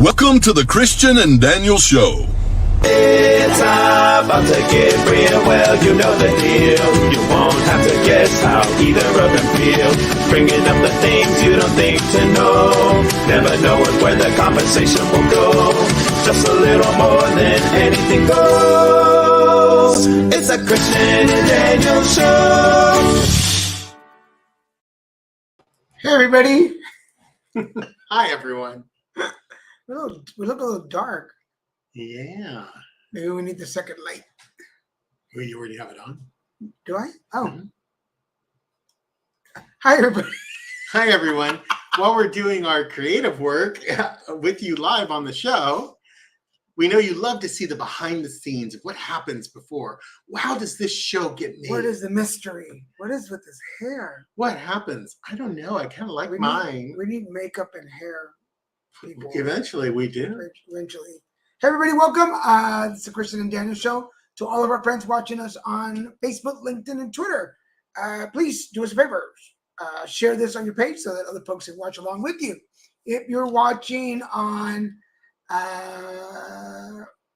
Welcome to the Christian and Daniel Show. It's about to get real, well, you know the deal. You won't have to guess how either of them feel. Bringing up the things you don't think to know. Never knowing where the conversation will go. Just a little more than anything goes. It's a Christian and Daniel Show. Hey, everybody. Hi, everyone. We look a little dark. Yeah. Maybe we need the second light. You already have it on? Do I? Oh. Mhm. Hi, everybody. Hi, everyone. While we're doing our creative work with you live on the show, we know you love to see the behind the scenes of what happens before. How does this show get made? What is the mystery? What is with this hair? What happens? I don't know. I kind of like We mine. We need makeup and hair. People. Eventually, we do. Eventually. Hey, everybody. Welcome. It's the Christian and Daniel Show. To all of our friends watching us on Facebook, LinkedIn, and Twitter, please do us a favor. Share this on your page so that other folks can watch along with you. If you're watching on,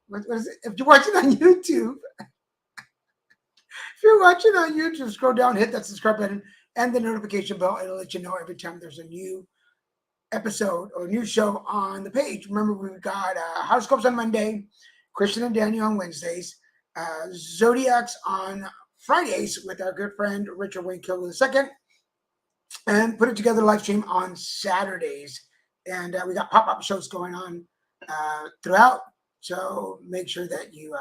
what is it? If you're watching on YouTube, scroll down, hit that subscribe button and the notification bell. It'll let you know every time there's a new episode or new show on the page. Remember, we've got Horoscopes on Monday, Christian and Daniel on Wednesdays, Zodiacs on Fridays with our good friend Richard Wayne Kilgore II, and Put It Together live stream on Saturdays. And we got pop-up shows going on throughout. So make sure that you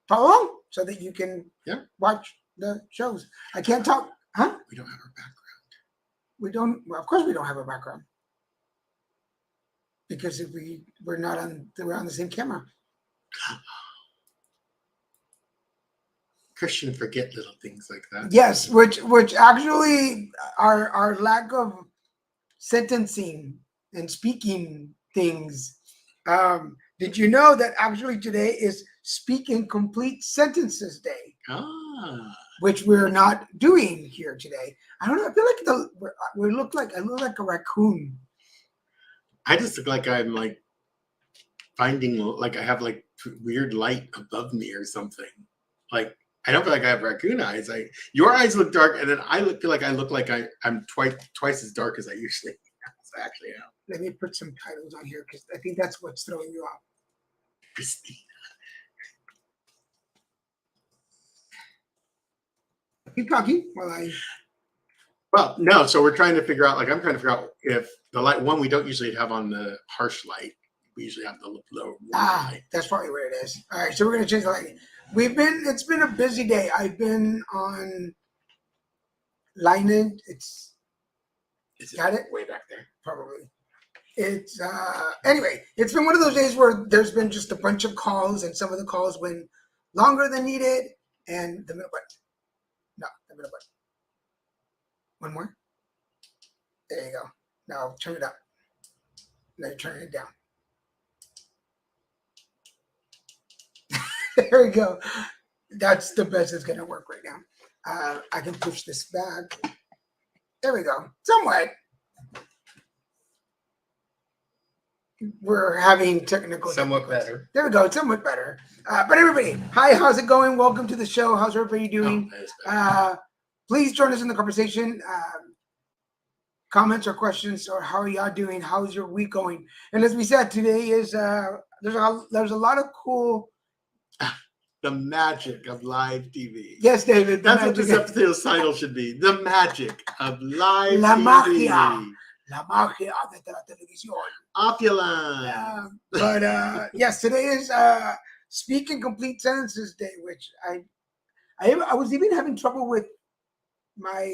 follow along so that you can watch the shows. I can't talk. Huh? We don't have our background. We don't. Well, of course, we don't have a background because if we're not on, we're on the same camera. Christian forget little things like that. Yes, which actually our lack of sentencing and speaking things. Did you know that actually today is Speak in Complete Sentences Day? Which we're not doing here today. I don't know. I feel like I look like a raccoon. I just look like I'm like finding like I have like weird light above me or something. Like I don't feel like I have raccoon eyes. Your eyes look dark, and then feel like I look like I'm twice as dark as I usually am. So actually am. Let me put some titles on here because I think that's what's throwing you off. Christina. Keep talking while I. Well, no. So we're trying to figure out. Like I'm trying to figure out if the light one we don't usually have on the harsh light. We usually have the low light. That's probably where it is. All right, so we're gonna change the lighting. It's been a busy day. I've been on Lineage. Is it way back there? Probably. It's anyway. It's been one of those days where there's been just a bunch of calls, and some of the calls went longer than needed, and the middle button. No, the middle button. One more. There you go. Now turn it up. Now you're turning it down. There we go. That's the best it's going to work right now. I can push this back. There we go. Somewhat. We're having technical. Somewhat better. There we go. Somewhat better. But everybody, hi, how's it going? Welcome to the show. How's everybody doing? Please join us in the conversation. Comments or questions, or how are y'all doing? How's your week going? And as we said, today is there's a lot of cool. The magic of live TV. Yes, David. That's what this episode's title should be. The magic of live La TV. magia. La magia de la televisión. Opulence. But yes, today is Speak in Complete Sentences Day, which I was even having trouble with my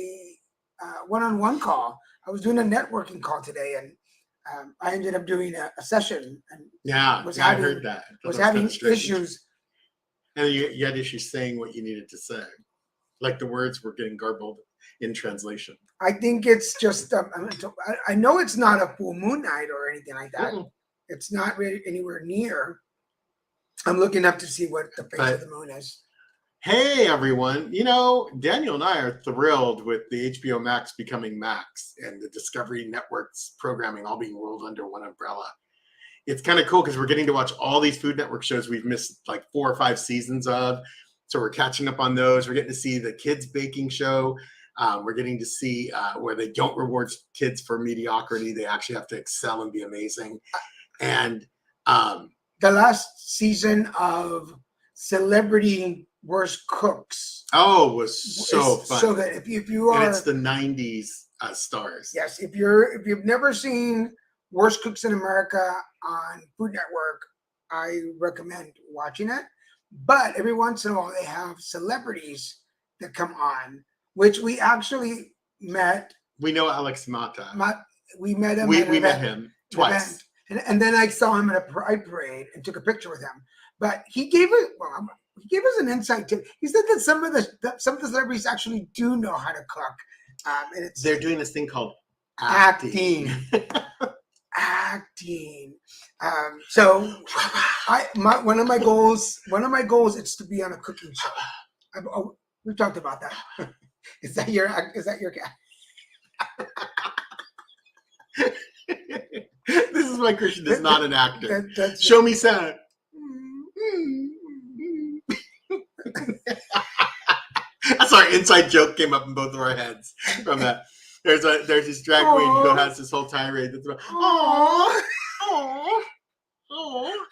one-on-one call. I was doing a networking call today, and I ended up doing a session. And I heard that. Was having issues. And you had issues saying what you needed to say. Like the words were getting garbled in translation. I think it's just, I know it's not a full moon night or anything like that. Mm-hmm. It's not really anywhere near. I'm looking up to see what the face of the moon is. Hey, everyone. You know, Daniel and I are thrilled with the HBO Max becoming Max and the Discovery Network's programming all being rolled under one umbrella. it's kind of cool because we're getting to watch all these Food Network shows we've missed like 4 or 5 seasons of. So we're catching up on those. We're getting to see the kids baking show. We're getting to see where they don't reward kids for mediocrity. They actually have to excel and be amazing. And the last season of Celebrity Worst Cooks. Oh, was so fun. So good. If you are, and it's the 90s stars. Yes, if you've never seen Worst Cooks in America on Food Network, I recommend watching it. But every once in a while, they have celebrities that come on, which we actually met. We know Alex Mata. We met him. We met him twice. And then I saw him at a pride parade and took a picture with him. But he gave us an insight tip. He said that some of the celebrities actually do know how to cook. And they're doing this thing called acting. Acting. So one of my goals is to be on a cooking show. We've talked about that. Is that your cat? This is why Christian is not an actor. That's Show me sad. Sorry, inside joke came up in both of our heads from that. There's this drag queen who has this whole tirade that's about aww,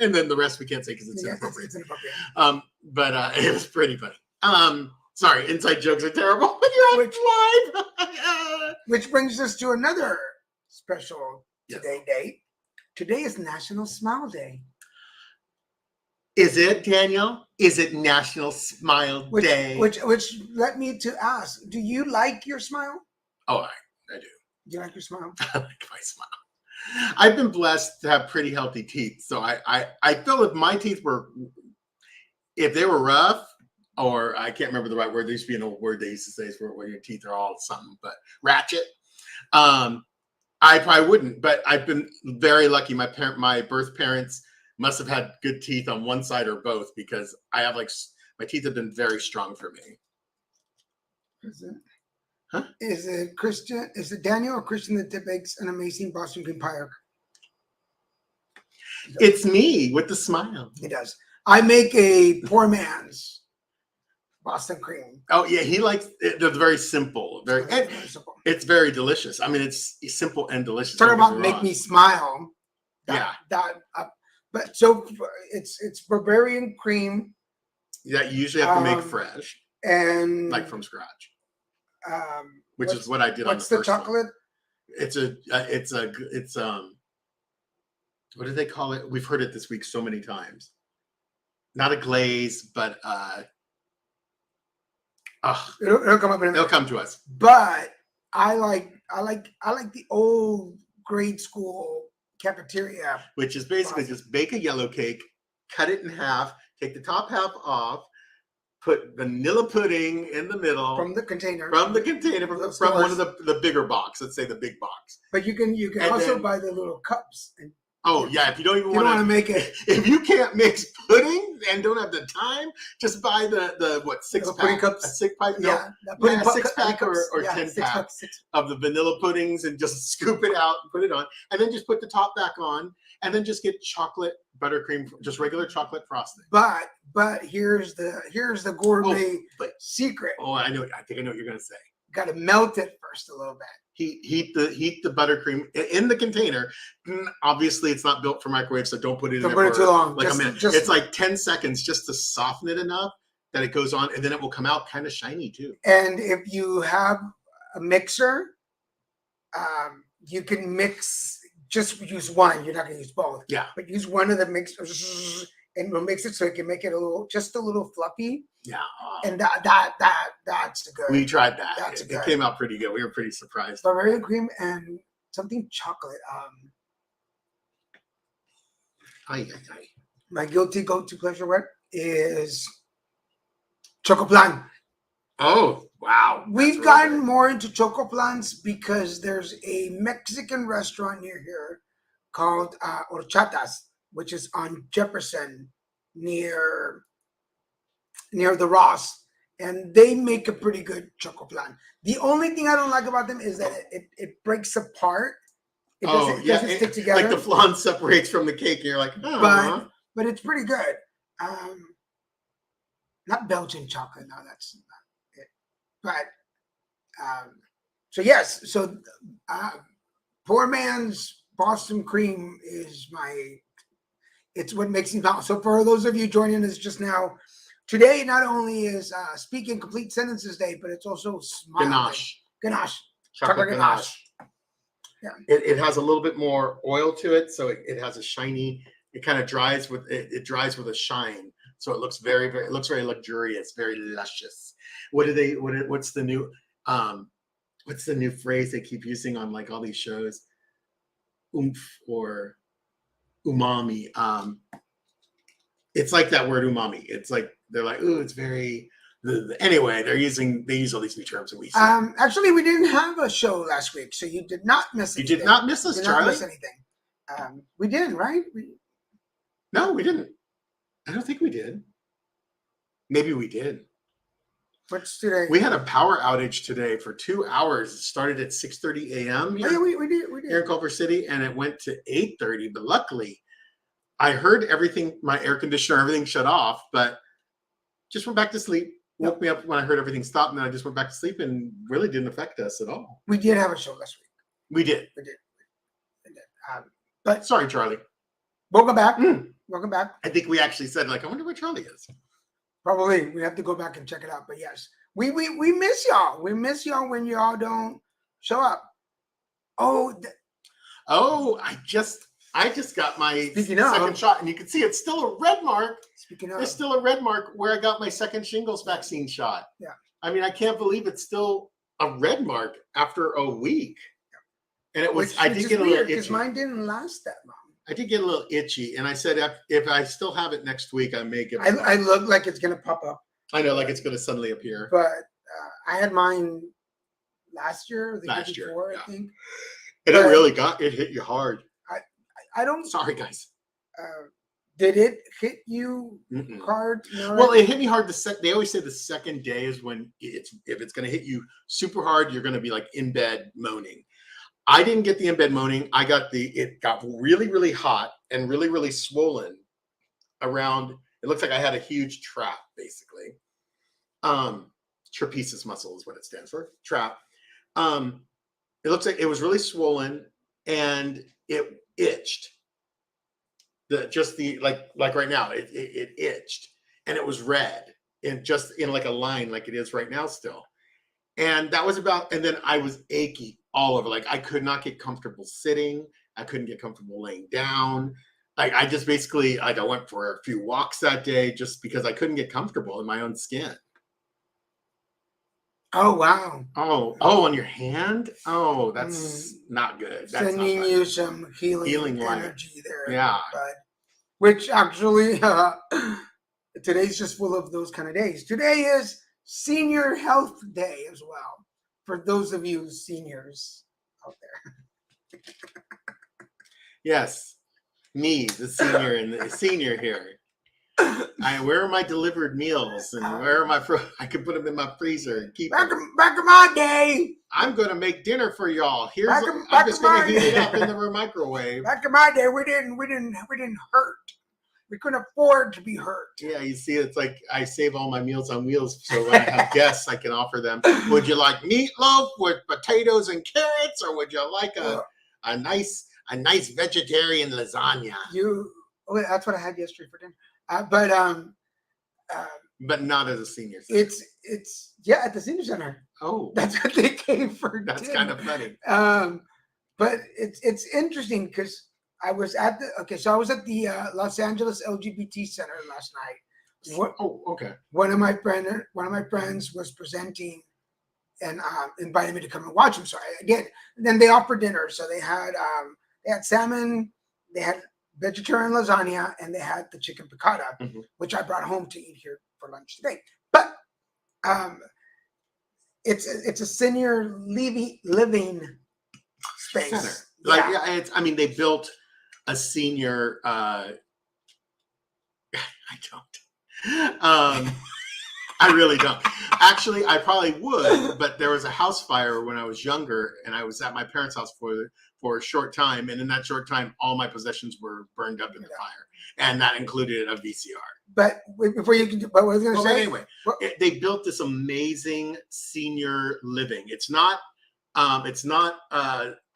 and then the rest we can't say because it's inappropriate. It's inappropriate. But it was pretty funny. Sorry, inside jokes are terrible. You're live. Which brings us to another special date. Today is National Smile Day. Is it, Daniel? Is it National Smile Day? Which led me to ask, do you like your smile? Oh, I do. Do you like your smile? I like my smile. I've been blessed to have pretty healthy teeth. So I feel if my teeth if they were rough, or I can't remember the right word. There used to be an old word they used to say where your teeth are all something, but ratchet. I probably wouldn't, but I've been very lucky. My birth parents must have had good teeth on one side or both, because I have my teeth have been very strong for me. Is it? Huh? Is it Christian? Is it Daniel or Christian that makes an amazing Boston cream pie? It's me with the smile. He does. I make a poor man's Boston cream. Oh yeah, he likes it. They're very simple. Very simple. It's very delicious. I mean, it's simple and delicious. Talk about make me smile. But so it's Bavarian cream. Yeah, you usually have to make fresh and like from scratch. Which is what I did on the first first chocolate? One. It's what do they call it? We've heard it this week so many times. Not a glaze, but it'll come up in a minute. It'll come to us. But I like the old grade school cafeteria, which is basically just bake a yellow cake, cut it in half, take the top half off, put vanilla pudding in the middle from the container, from one of the bigger box. Let's say the big box. But you can also buy the little cups. If you don't even want to make it, if you can't mix pudding and don't have the time, just buy the six pack cups. A six pack, six pack or 10 pack of the vanilla puddings, and just scoop it out and put it on, and then just put the top back on, and then just get chocolate buttercream, just regular chocolate frosting. But here's the gourmet secret. Oh, I think I know what you're gonna say. Got to melt it first a little bit. Heat the buttercream in the container. Obviously, it's not built for microwave, so don't put it in there for too long. Like a minute. It's like 10 seconds just to soften it enough that it goes on, and then it will come out kind of shiny too. And if you have a mixer, you can mix. Just use one. You're not going to use both. Yeah. But use one of the mixers, and we'll mix it so it can make it just a little fluffy. Yeah. And that's good. We tried that. That's it came out pretty good. We were pretty surprised. Bavarian cream and something chocolate. My guilty go-to pleasure word is Chocoplan. Oh, wow. We've gotten more into Chocoplans because there's a Mexican restaurant near here called Horchatas, which is on Jefferson near the Ross, and they make a pretty good Chocoplan. The only thing I don't like about them is that it breaks apart It Oh, doesn't, yeah. stick together. Like the flan separates from the cake. And you're like, oh. but it's pretty good. Not Belgian chocolate. No, that's not it. But so yes, so poor man's Boston cream is it's what makes me smile. So for those of you joining us just now, today not only is speaking complete sentences day, but it's also smile Ganache. Ganache. Chocolate ganache. Yeah. It has a little bit more oil to it, so it has a shiny. It kind of dries with it dries with a shine, so it looks very very luxurious, very luscious. What's the new phrase they keep using on like all these shows? Oomph or umami. It's like that word umami. It's like they're like, ooh, it's very. Anyway, they use all these new terms, and we. Actually, we didn't have a show last week, so you did not miss anything. You did not miss us, you did Charlie. not miss anything. We did, right? No, we didn't. I don't think we did. Maybe we did. What's today? We had a power outage today for 2 hours. It started at 6:30 a.m. Oh, yeah, we did. Here in Culver City, and it went to 8:30. But luckily, I heard everything. My air conditioner, everything shut off, but just went back to sleep. Woke me up when I heard everything stop, and then I just went back to sleep, and really didn't affect us at all. We did have a show last week. We did. We did. But Sorry, Charlie. welcome back. Welcome back. I think we actually said, like, I wonder where Charlie is. Probably we have to go back and check it out. But yes, we miss y'all. We miss y'all when y'all don't show up. Oh, I just got my Speaking of- second shot, and you can see it's still a red mark. speaking of, There's still a red mark where I got my second shingles vaccine shot. Yeah. I mean, I can't believe it's still a red mark after a week. And it was, I did get a little itchy. because mine didn't last that long. I did get a little itchy, and I said if I still have it next week, I may give it. I look like it's gonna pop up, I know, like it's going to suddenly appear. but I had mine last year, or the Last year year, before, yeah. I think. And but- it really hit you hard. I don't. Sorry, guys. Did it hit you Mm-mm. hard? No, Well, it hit me hard. They always say the second day is when if it's going to hit you super hard, you're going to be like in bed moaning. I didn't get the in bed moaning. It got really, really hot and really, really swollen around. It looks like I had a huge trap, basically. Trapezius muscle is what it stands for. Trap. It looks like it was really swollen and it itched. Like right now, it itched and it was red and just in like a line like it is right now still. And that was and then I was achy all over. Like I could not get comfortable sitting. I couldn't get comfortable laying down. Like I just basically, like I went for a few walks that day just because I couldn't get comfortable in my own skin. Oh wow! Oh, on your hand? Oh, that's not good. That's Sending not you some healing light. energy there. Yeah. But, which actually, today's just full of those kind of days. Today is Senior Health Day as well, for those of you seniors out there. Yes, me, the senior and the senior here. Where are my delivered meals and where are my? I can put them in my freezer and keep Back them. in my day, I'm going to make dinner for y'all. I'm back just in going my to heat it day. up in the microwave. back in my day, we didn't hurt. We couldn't afford to be hurt. Yeah, you see, it's like I save all my meals on wheels, so when I have guests, I can offer them. Would you like meatloaf with potatoes and carrots, or would you like a nice vegetarian lasagna? That's what I had yesterday for dinner. But not as a senior. It's at the senior center. Oh, That's what they came for. that's dinner. kind of funny. But it's interesting because I was at the Los Angeles LGBT Center last night. Okay. One of my friends was presenting and invited me to come and watch him. So I did. And then they offered dinner. So they had salmon, they had vegetarian lasagna, and they had the chicken piccata, which I brought home to eat here for lunch today. But it's a senior living space. Center. They built a senior. I don't. I really don't. Actually, I probably would, but there was a house fire when I was younger, and I was at my parents' house for for a short time, and in that short time, all my possessions were burned up in the fire, and that included a VCR. But before you can, but what I was going to Well, but say, anyway, what- they built this amazing senior living. It's not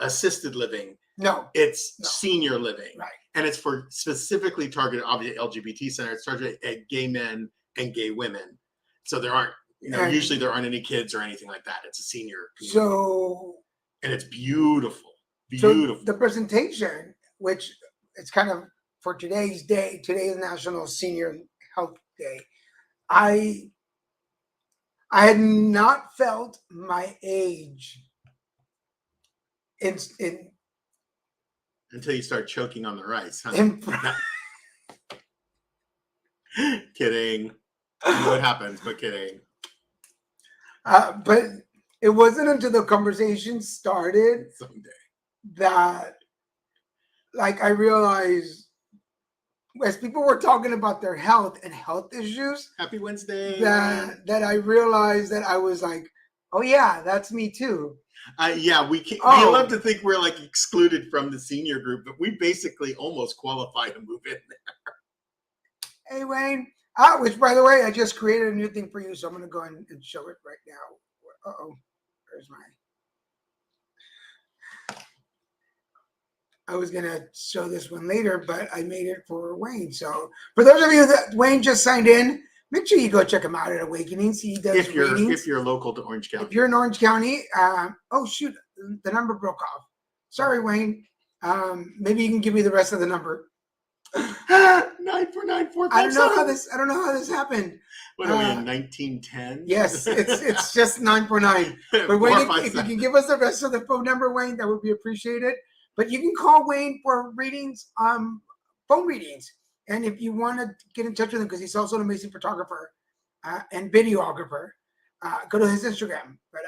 assisted living. no, It's No. senior living, right. and it's for specifically targeted, obviously LGBT center. It's targeted at gay men and gay women. So there aren't, And- usually there aren't any kids or anything like that. It's a senior community. So, And it's beautiful, so beautiful. the presentation, which it's kind of for today's day, today's National Senior Health Day, I had not felt my age in Until you start choking on the rice, huh? in Kidding. I know what happens, but kidding. but it wasn't until the conversation started Someday. that, like, I realized as people were talking about their health and health issues, Happy Wednesday. that I realized that I was like, oh yeah, that's me too. Yeah, we can't, Oh. we love to think we're like excluded from the senior group, but we basically almost qualify to move in there. Hey Wayne, which by the way, I just created a new thing for you, so I'm gonna go and show it right now. Where's my? I was gonna show this one later, but I made it for Wayne. So for those of you that Wayne just signed in, make sure you go check him out at Awakenings. He does If readings. you're local to Orange County. If you're in Orange County, oh shoot, the number broke off. Sorry, Wayne. Maybe you can give me the rest of the number. 94945. I don't know how this happened. What are we in 1910? Yes, it's just 949. But Wayne, if you can give us the rest of the phone number, Wayne, that would be appreciated. But you can call Wayne for readings, phone readings. And if you want to get in touch with him, because he's also an amazing photographer and videographer, go to his Instagram. But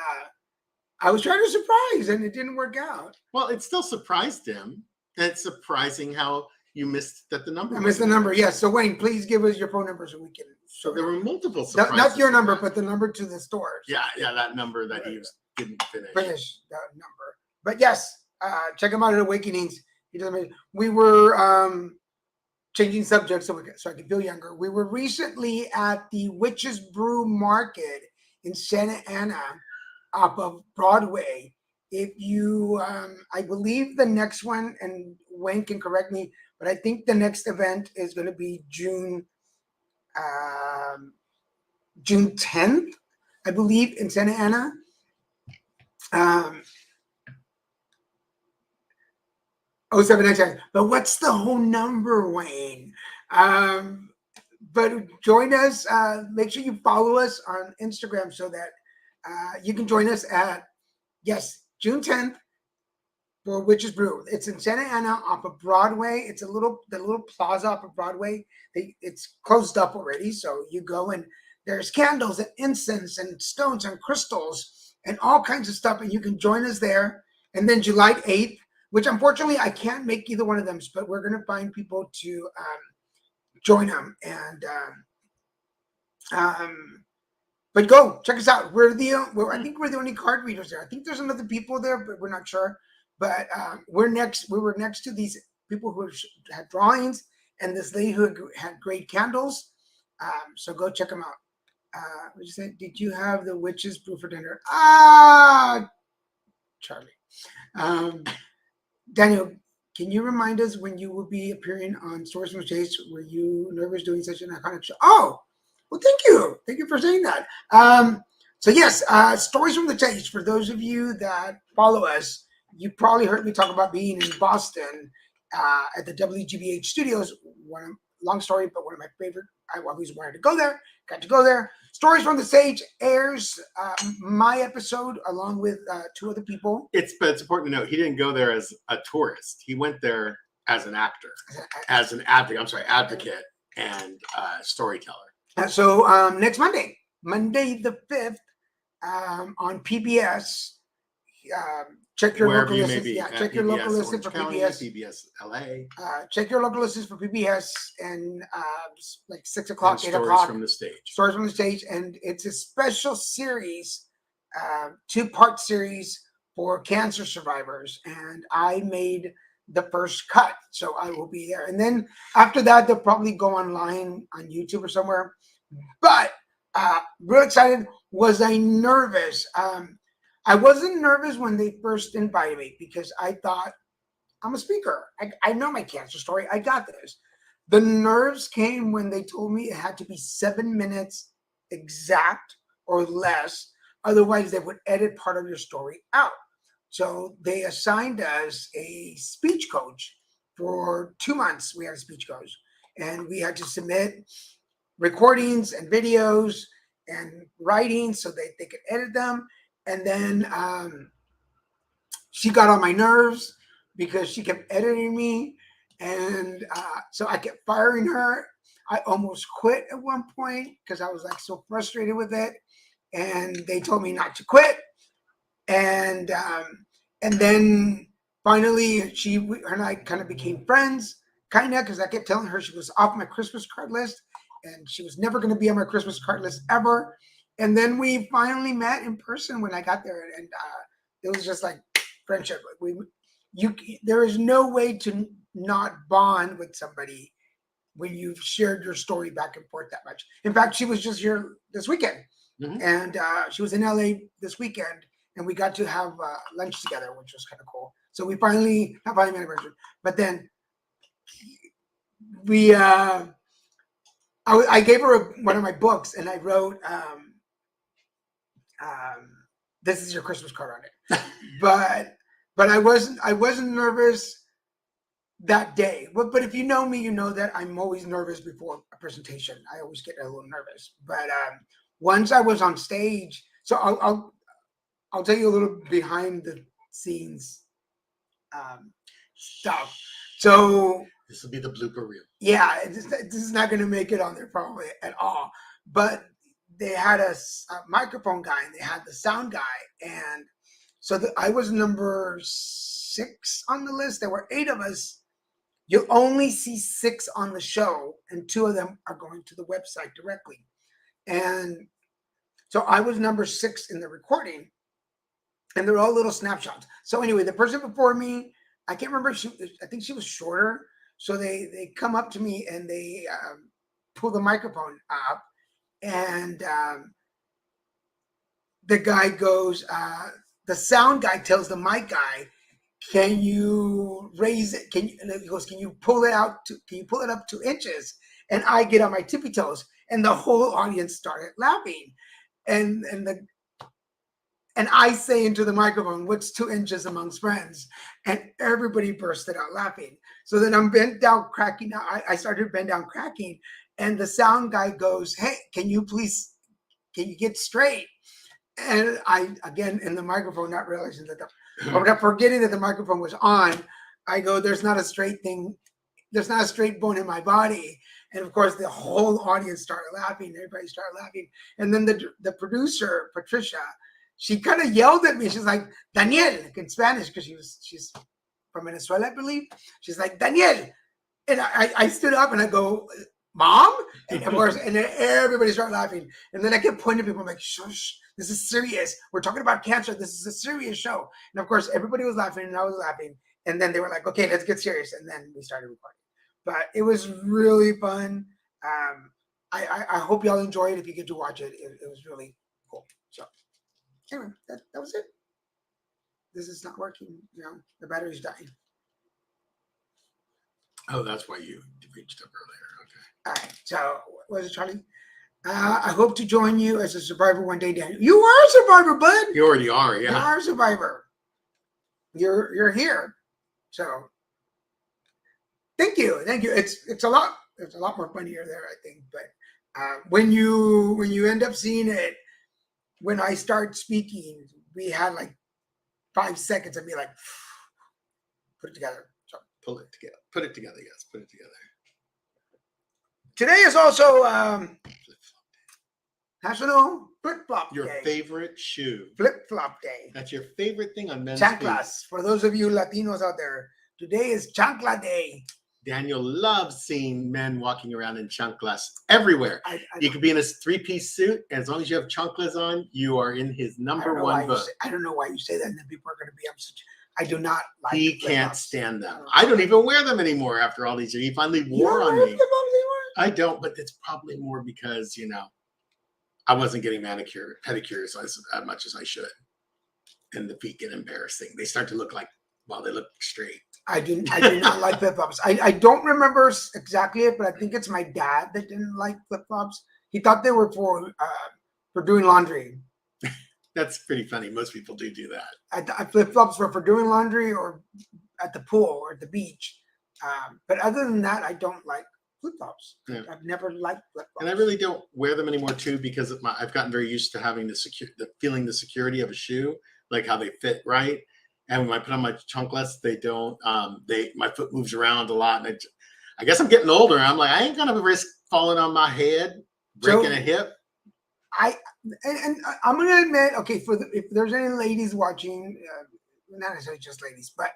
I was trying to surprise, and it didn't work out. Well, it still surprised him. It's surprising how you missed that the number. I missed the number. Yes. So So Wayne, please give us your phone number so we can. So there were multiple surprises. Not your number, but the number to the store. yeah, that number that he didn't finish. Finish that number. But yes, check him out at Awakenings. He does amazing. We were changing subjects so I can feel younger. We were recently at the Witch's Brew Market in Santa Ana, off of Broadway. If you, I believe the next one, and Wayne can correct me, but I think the next event is going to be June 10th, I believe, in Santa Ana. 0799. But what's the whole number, Wayne? But join us. Make sure you follow us on Instagram so that you can join us at, yes, June 10th for Witch's Brew. It's in Santa Ana off of Broadway. It's the little plaza off of Broadway. It's closed up already. So you go and there's candles and incense and stones and crystals and all kinds of stuff. And you can join us there. And then July 8th, which unfortunately I can't make either one of them, but we're going to find people to join them. And but go check us out. I think we're the only card readers there. I think there's other people there, but we're not sure. But we were next to these people who had drawings and this lady who had great candles. So go check them out. What did you say? Did you have the Witch's Brew for dinner? Charlie. Daniel, can you remind us when you will be appearing on Stories from the Chase? Were you nervous doing such an iconic show? Oh, well, thank you. Thank you for saying that. So yes, Stories from the Chase. For those of you that follow us, you probably heard me talk about being in Boston at the WGBH studios. Long story, but one of my favorite. I always wanted to go there. Got to go there. Stories from the Stage airs my episode along with two other people. But it's important to note he didn't go there as a tourist. He went there as an actor, as an advocate and storyteller. So next Monday the 5th, on PBS. Check your Wherever local you may listings. be. Yeah, check PBS your local listings Orange for County, PBS. PBS LA. Check your local listings for PBS and like 6 o'clock, 8 Stories o'clock. from the Stage. Stories from the Stage, and it's a special series, 2-part series for cancer survivors, and I made the first cut, so I will be there. And then after that, they'll probably go online on YouTube or somewhere. But real excited. Was I nervous? I wasn't nervous when they first invited me because I thought I'm a speaker. I know my cancer story. I got this. The nerves came when they told me it had to be 7 minutes exact or less. Otherwise, they would edit part of your story out. So they assigned us a speech coach for 2 months. We had a speech coach, and we had to submit recordings and videos and writing so that they could edit them. And then she got on my nerves because she kept editing me. And so I kept firing her. I almost quit at one point because I was like so frustrated with it. And they told me not to quit. And then finally, her and I kind of became friends, because I kept telling her she was off my Christmas card list, and she was never going to be on my Christmas card list ever. And then we finally met in person when I got there, and it was just like friendship. There is no way to not bond with somebody when you've shared your story back and forth that much. In fact, she was just here this weekend, and she was in LA this weekend, and we got to have lunch together, which was kind of cool. So we finally met in person. But then I gave her one of my books, and I wrote, "This is your Christmas card" on it. But I wasn't nervous that day. But if you know me, you know that I'm always nervous before a presentation. I always get a little nervous. But once I was on stage, so I'll tell you a little behind the scenes stuff. So this will be the blooper reel. Yeah, this is not going to make it on there probably at all. But they had a microphone guy, and they had the sound guy, and so I was number 6 on the list. There were 8 of us. You'll only see 6 on the show, and 2 of them are going to the website directly. And so I was number 6 in the recording, and they're all little snapshots. So anyway, the person before me, I can't remember. I think she was shorter. So they come up to me, and they pull the microphone up, and the guy goes, the sound guy tells the mic guy, "Can you raise it? And he goes, can you pull it up 2 inches?" And I get on my tippy toes, and the whole audience started laughing. And I say into the microphone, "What's 2 inches amongst friends?" And everybody bursted out laughing. So then I'm bent down cracking. I started bent down cracking, and the sound guy goes, "Hey, can you get straight?" And I, again, in the microphone, not realizing that forgetting that the microphone was on, I go, "There's not a straight thing. There's not a straight bone in my body." And of course, the whole audience started laughing. Everybody started laughing. And then the producer, Patricia, she kind of yelled at me. She's like, "Daniel," in Spanish, because she's from Venezuela, I believe. She's like, "Daniel." And I stood up and I go, "Mom?" And of course, and then everybody started laughing. And then I kept pointing to people. I'm like, "Shush, this is serious. We're talking about cancer. This is a serious show." And of course, everybody was laughing, and I was laughing. And then they were like, "Okay, let's get serious." And then we started recording. But it was really fun. I hope y'all enjoy it. If you get to watch it, it was really cool. So anyway, that was it. This is not working. The battery's dying. Oh, that's why you reached up earlier. Okay. All right. So what was it, Charlie? I hope to join you as a survivor one day, Daniel. You are a survivor, bud. You already are, yeah. You are a survivor. You're here. So thank you. It's a lot more funnier there, I think. But when you end up seeing it, when I start speaking, we had like 5 seconds of me like put it together. So Pull it together. Put it together, yes. Put it together. today is also National Flip Flop Your Day. favorite shoe. Flip Flop Day. That's your favorite thing on men's feet. Chanclas. For those of you Latinos out there, today is Chancla Day. Daniel loves seeing men walking around in chanclas everywhere. You could be in a 3-piece suit, and as long as you have chanclas on, you are in his number one book. I don't know why you say that, and then people are going to be upset. I do not like. He can't stand them. I don't even wear them anymore after all these years. He finally wore on me. I don't, but it's probably more because, you know, I wasn't getting pedicures as much as I should. And the feet get embarrassing. They start to look like, well, they look straight. I do not like flip-flops. I don't remember exactly it, but I think it's my dad that didn't like flip-flops. He thought they were for doing laundry. That's pretty funny. Most people do that. Flip-flops were for doing laundry or at the pool or at the beach. But other than that, I don't like flip-flops. Yeah. I've never liked flip-flops. And I really don't wear them anymore too, because of I've gotten very used to having feeling the security of a shoe, like how they fit right. And when I put on my chanclas, they don't. My foot moves around a lot, and I guess I'm getting older. I'm like, I ain't gonna risk falling on my head, breaking a hip. And I'm gonna admit, okay, if there's any ladies watching, not necessarily just ladies, but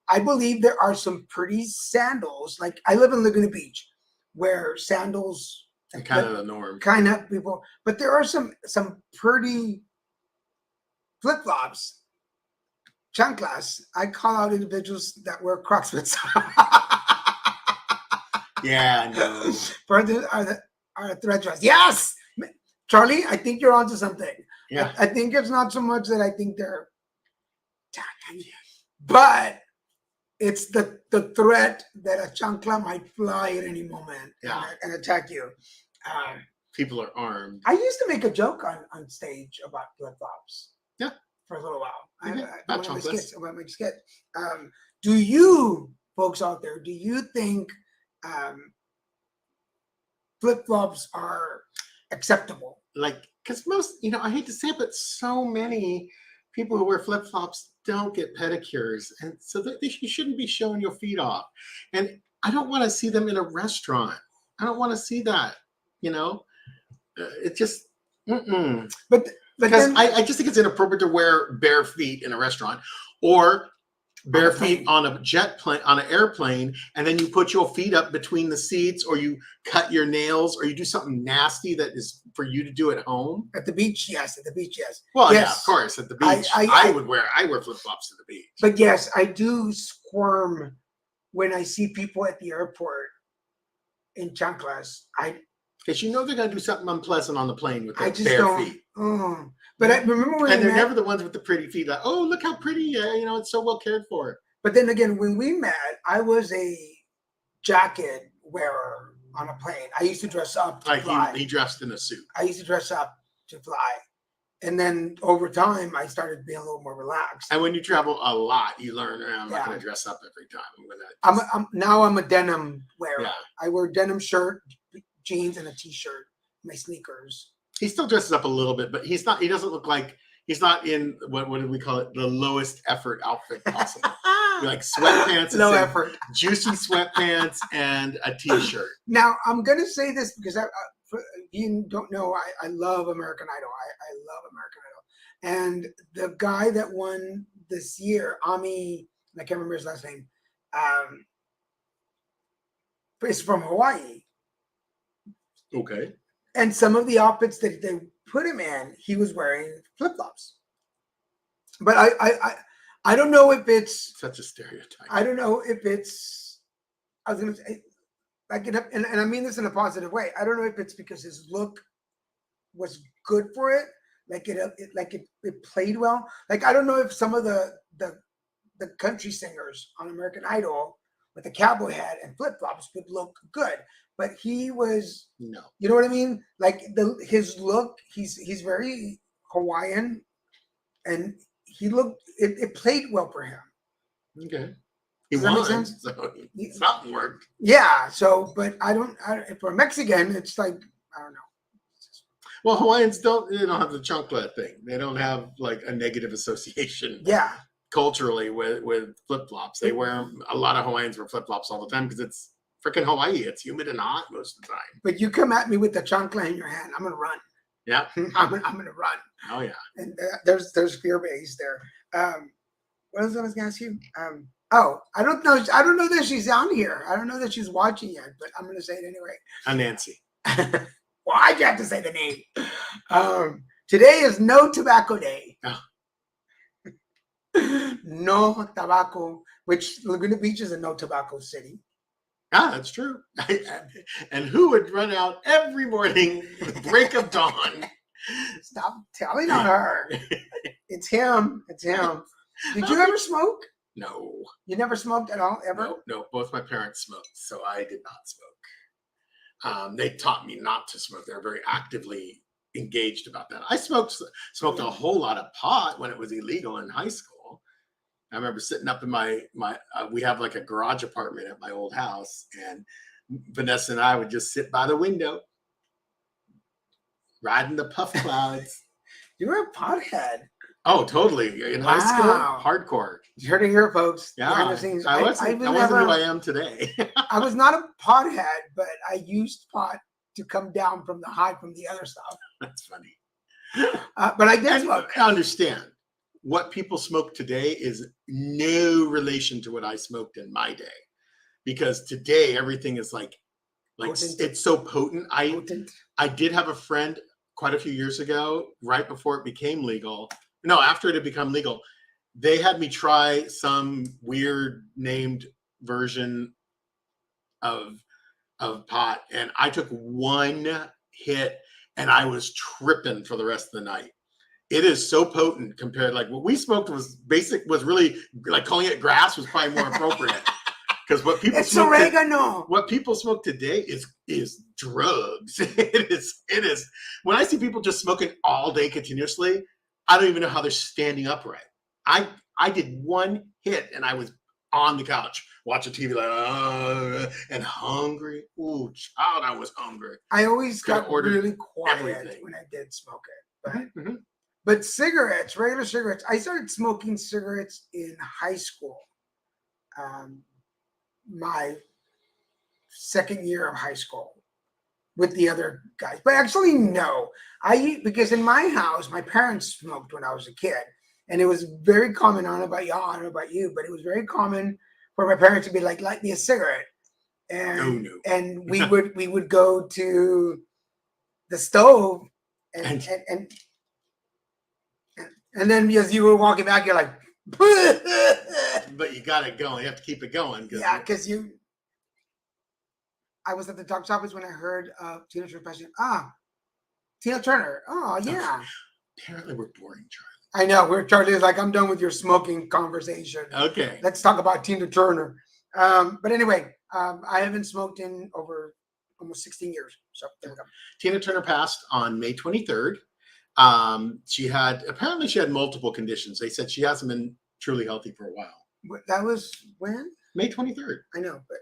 I believe there are some pretty sandals. Like I live in Laguna Beach, where sandals are kind of the norm. Kind of people, but there are some pretty flip-flops, chanclas. I call out individuals that wear Crocs with. Yeah, I know. Are thread dress. Yes, Charlie, I think you're onto something. Yeah, I think it's not so much that I think they're, but it's the threat that a chancla might fly at any moment and attack you. People are armed. I used to make a joke on stage about flip-flops. Yeah, for a little while. About my skit. Do you folks out there? Do you think flip-flops are acceptable? Like, because most, I hate to say it, but so many people who wear flip-flops don't get pedicures, and so you shouldn't be showing your feet off. And I don't want to see them in a restaurant. I don't want to see that. It just. But because I just think it's inappropriate to wear bare feet in a restaurant, or bare feet on a jet plane, on an airplane, and then you put your feet up between the seats, or you cut your nails, or you do something nasty that is for you to do at home. At the beach, yes. At the beach, yes. Well, yes. Yeah, of course. At the beach, I wear flip-flops to the beach. But yes, I do squirm when I see people at the airport in chanclas. Because they're going to do something unpleasant on the plane with their bare feet. But I remember when they're never the ones with the pretty feet. Like, oh, look how pretty! It's so well cared for. But then again, when we met, I was a jacket wearer on a plane. I used to dress up to fly. He dressed in a suit. I used to dress up to fly, and then over time, I started being a little more relaxed. And when you travel a lot, you learn. I'm not going to dress up every time. Now I'm a denim wearer. Yeah. I wear denim shirt, jeans, and a t-shirt, my sneakers. He still dresses up a little bit, but he doesn't look like he's not in what did we call it? The lowest effort outfit possible. Like sweatpants, low effort, juicy sweatpants, and a t-shirt. Now I'm gonna say this because you don't know, I love American Idol. I love American Idol, and the guy that won this year, Ami, I can't remember his last name, is from Hawaii. Okay. And some of the outfits that they put him in, he was wearing flip-flops. But I don't know if it's such a stereotype. I don't know if it's. I was gonna say, like, and I mean this in a positive way. I don't know if it's because his look was good for it, like it played well. Like I don't know if some of the country singers on American Idol with the cowboy hat and flip-flops would look good. But he was no. You know what I mean? Like his look, he's very Hawaiian, and he looked. It played well for him. Okay. Does that make sense? So something worked. Yeah. So, but I don't. For a Mexican, it's like I don't know. Well, Hawaiians don't have the chancla thing. They don't have like a negative association. Yeah. Culturally, with flip-flops, they wear a lot of Hawaiians wear flip-flops all the time because it's freaking Hawaii. It's humid and hot most of the time. But you come at me with the chancla in your hand, I'm gonna run. Yeah, I'm gonna run. Oh yeah. And there's fear base there. What else I was gonna ask you? Oh, I don't know. I don't know that she's on here. I don't know that she's watching yet, but I'm going to say it anyway. Nancy. Why'd you have to say the name? Today is No Tobacco Day. Oh. No tobacco, which Laguna Beach is a no tobacco city. Ah, that's true. And who would run out every morning with break of dawn? Stop telling on her. It's him. It's him. Did you ever smoke? No. You never smoked at all, ever? No. Both my parents smoked, so I did not smoke. They taught me not to smoke. They were very actively engaged about that. I smoked a whole lot of pot when it was illegal in high school. I remember sitting up in my we have like a garage apartment at my old house, and Vanessa and I would just sit by the window, riding the puff clouds. You were a pothead. Oh, totally. In high school, hardcore. You heard it here, folks. Yeah, Behind the scenes. I wasn't who I am today. I was not a pothead, but I used pot to come down from the other stuff. That's funny. But I did smoke. I understand. What people smoke today is no relation to what I smoked in my day, because today everything is like Potent. It's so potent. Potent. I did have a friend quite a few years ago, right before it became legal. No, after it had become legal, they had me try some weird named version of pot, and I took one hit and I was tripping for the rest of the night. It is so potent compared, like what we smoked was really like calling it grass was probably more appropriate, because what people It's oregano. what people smoke today is drugs. It is. When I see people just smoking all day continuously, I don't even know how they're standing upright. I did one hit and I was on the couch watching TV and hungry. Ooh, child, I was hungry. I always Could've got ordered really quiet everything. when I did smoke it. But Mhm. But cigarettes, regular cigarettes, I started smoking cigarettes in high school. My second year of high school with the other guys. But actually, no. Because in my house, my parents smoked when I was a kid. And it was very common, I don't know about y'all, I don't know about you, but it was very common for my parents to be like, light me a cigarette. And, no. and we would go to the stove and then as you were walking back, you're like, But you got it going. You have to keep it going. yeah, because I was at the doctor's office when I heard Tina Turner passing. Tina Turner. Oh, yeah. Apparently we're boring, Charlie. I know. Charlie's like, I'm done with your smoking conversation. Okay. Let's talk about Tina Turner. But anyway, I haven't smoked in over almost 16 years. So there we go. Tina Turner passed on May 23rd. She had multiple conditions. They said she hasn't been truly healthy for a while. That was when? May 23rd. I know, but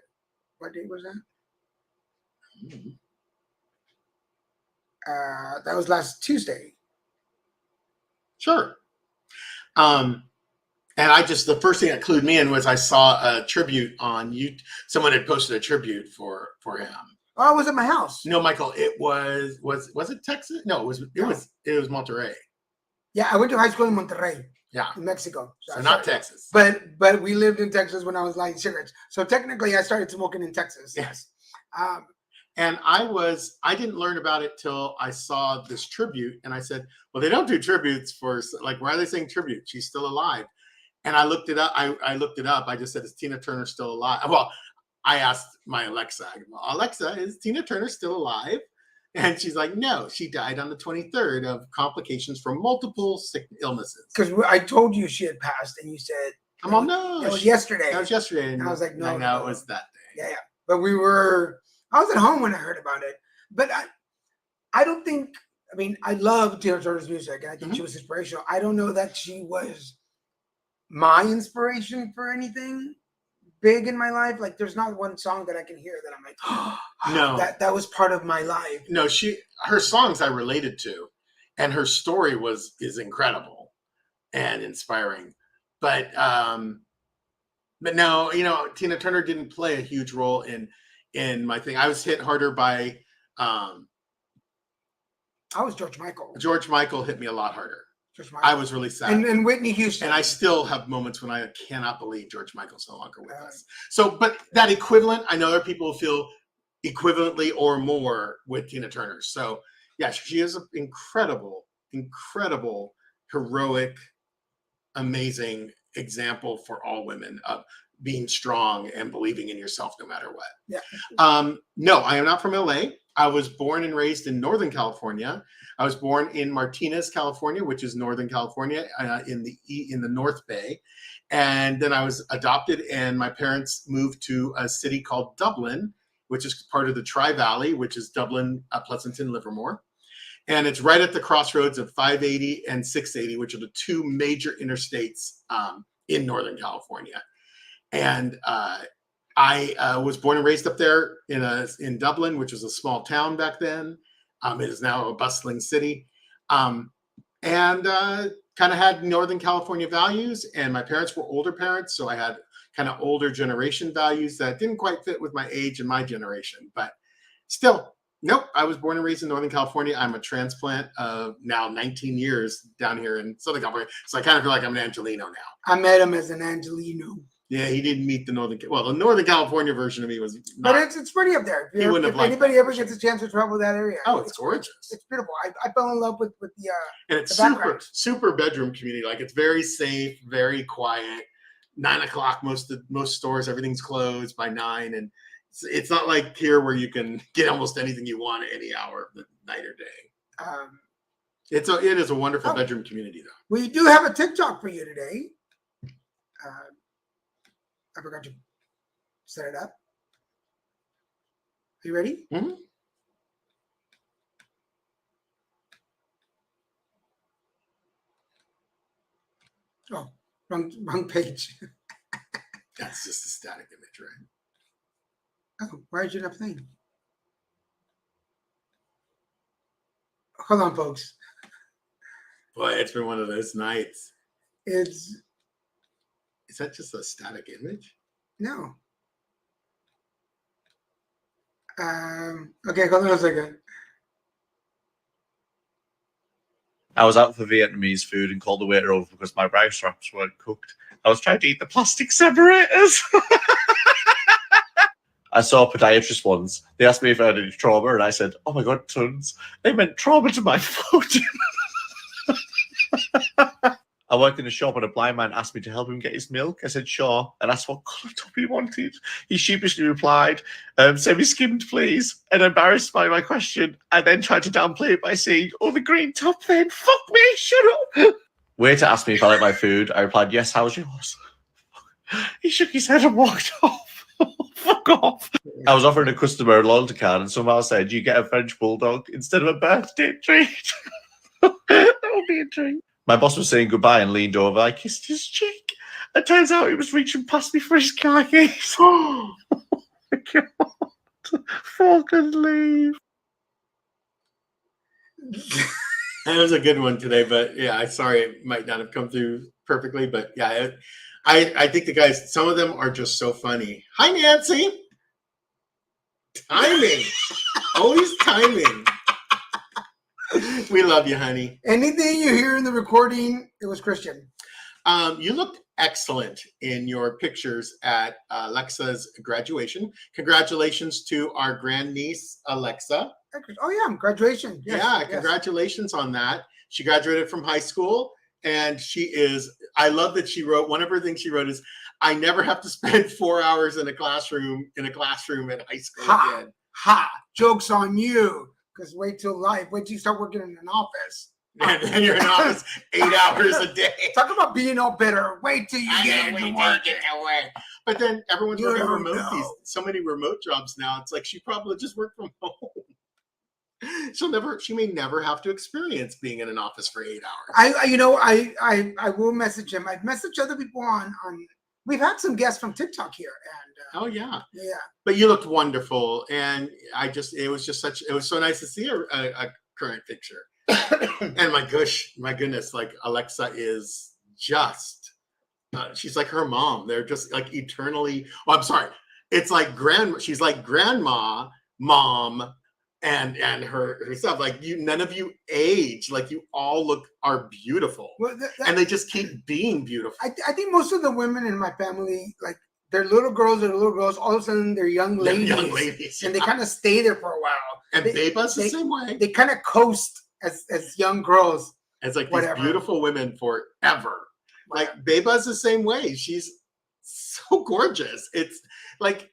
what date was that? Mm-hmm. That was last Tuesday. Sure. And the first thing that clued me in was I saw a tribute on YouTube. Someone had posted a tribute for him. Oh, I was at my house. No, Michael, it was it Texas? No, it was Monterrey. Yeah, I went to high school in Monterrey, Yeah. in Mexico. So not Texas. But we lived in Texas when I was lighting cigarettes. So technically, I started smoking in Texas. Yes. Um, And I didn't learn about it till I saw this tribute, and I said, well, they don't do tributes for, like, why are they saying tribute? She's still alive. And I looked it up. I looked it up. I just said, is Tina Turner still alive? Well, I asked my Alexa, Alexa, is Tina Turner still alive? And she's like, no, she died on the 23rd of complications from multiple sick illnesses. Because I told you she had passed, and you said, I'm all, no. It was yesterday. That was yesterday. And I was like, no. It was that day. Yeah. But I was at home when I heard about it. But I don't think, I love Tina Turner's music, and I think she was inspirational. I don't know that she was my inspiration for anything big in my life. Like, there's not one song that I can hear that I'm like, oh, no, that was part of my life. No, her songs I related to, and her story is incredible and inspiring. But no, Tina Turner didn't play a huge role in my thing. I was hit harder by I was George Michael. George Michael hit me a lot harder. George I Michael. was really sad. And Whitney Houston. And I still have moments when I cannot believe George Michael's no longer with Uh, us. So, but that equivalent, I know there are people who feel equivalently or more with Tina Turner. So, yeah, she is an incredible, heroic, amazing example for all women of being strong and believing in yourself no matter what. Yeah. No, I am not from LA. I was born and raised in Northern California. I was born in Martinez, California, which is Northern California, in the North Bay. And then I was adopted, and my parents moved to a city called Dublin, which is part of the Tri-Valley, which is Dublin, Pleasanton, Livermore. And it's right at the crossroads of 580 and 680, which are the two major interstates in Northern California. And I was born and raised up there in Dublin, which was a small town back then. It is now a bustling city. And kind of had Northern California values. And my parents were older parents, so I had kind of older generation values that didn't quite fit with my age and my generation. But still, nope, I was born and raised in Northern California. I'm a transplant of now 19 years down here in Southern California. So I kind of feel like I'm an Angelino now. I met him as an Angelino. Yeah, he didn't meet the Northern California version of me was not. But it's pretty up there. He wouldn't have If liked anybody that ever version. gets a chance to travel that area, Oh, it's gorgeous. It's beautiful. I fell in love with the And it's the background. super bedroom community. Like, it's very safe, very quiet. 9 o'clock, most stores, everything's closed by 9. And it's not like here where you can get almost anything you want at any hour of the night or day. It is a wonderful bedroom community, though. We do have a TikTok for you today. I forgot to set it up. Are you ready? Mm-hmm. Oh, wrong page. That's just a static image, right? Oh, why is it not playing? Hold on, folks. Boy, it's been one of those nights. It's Is that just a static image? no. Okay, hold on a second. I was out for Vietnamese food and called the waiter over because my rice wraps weren't cooked. I was trying to eat the plastic separators. I saw a podiatrist once. They asked me if I had any trauma, and I said, "Oh my god, tons." They meant trauma to my foot. I worked in a shop and a blind man asked me to help him get his milk. I said, sure, and asked what colour top he wanted. He sheepishly replied, semi-skimmed, please. And embarrassed by my question, I then tried to downplay it by saying, oh, the green top then. Fuck me, shut up. Waiter asked me if I liked my food. I replied, yes, how's yours? He shook his head and walked off. Fuck off. I was offering a customer a loyalty card and somehow said, you get a French bulldog instead of a birthday treat. That would be a treat. My boss was saying goodbye and leaned over. I kissed his cheek. It turns out he was reaching past me for his car keys. Oh my god. Fucking leave. That was a good one today, but yeah, sorry it might not have come through perfectly, but yeah, I think the guys, some of them are just so funny. Hi, Nancy. Timing. Always timing. We love you, honey. Anything you hear in the recording, it was Christian. You looked excellent in your pictures at Alexa's graduation. Congratulations to our grandniece, Alexa. Oh, yeah, graduation. Yes, Yeah, yes. congratulations on that. She graduated from high school, and I love that she wrote, one of her things she wrote is, I never have to spend 4 hours in a classroom at high school again. Ha! Joke's on you. Because wait till you start working in an office. And then you're in office 8 hours a day. Talk about being all bitter. Wait till you get into work. But then everyone's You working don't remote. know. So many remote jobs now. It's like she probably just worked from home. She may never have to experience being in an office for 8 hours. I will message him. I've messaged other people on. We've had some guests from TikTok here, and Oh yeah. yeah. But you looked wonderful, and it was so nice to see a current picture. And my goodness, like Alexa is just, she's like her mom. They're just like eternally. Oh, I'm sorry. It's like she's like grandma, mom, and her stuff. Like none of you age. Like you all are beautiful, Well, and they just keep being beautiful. I think most of the women in my family, like they're little girls, all of a sudden they're young They're ladies, young ladies, and they kind of stay there for a while. and Beba's the they- same way. They kind of coast as young girls. It's like whatever. these beautiful women forever. Like Beba's the same way. She's so gorgeous. It's like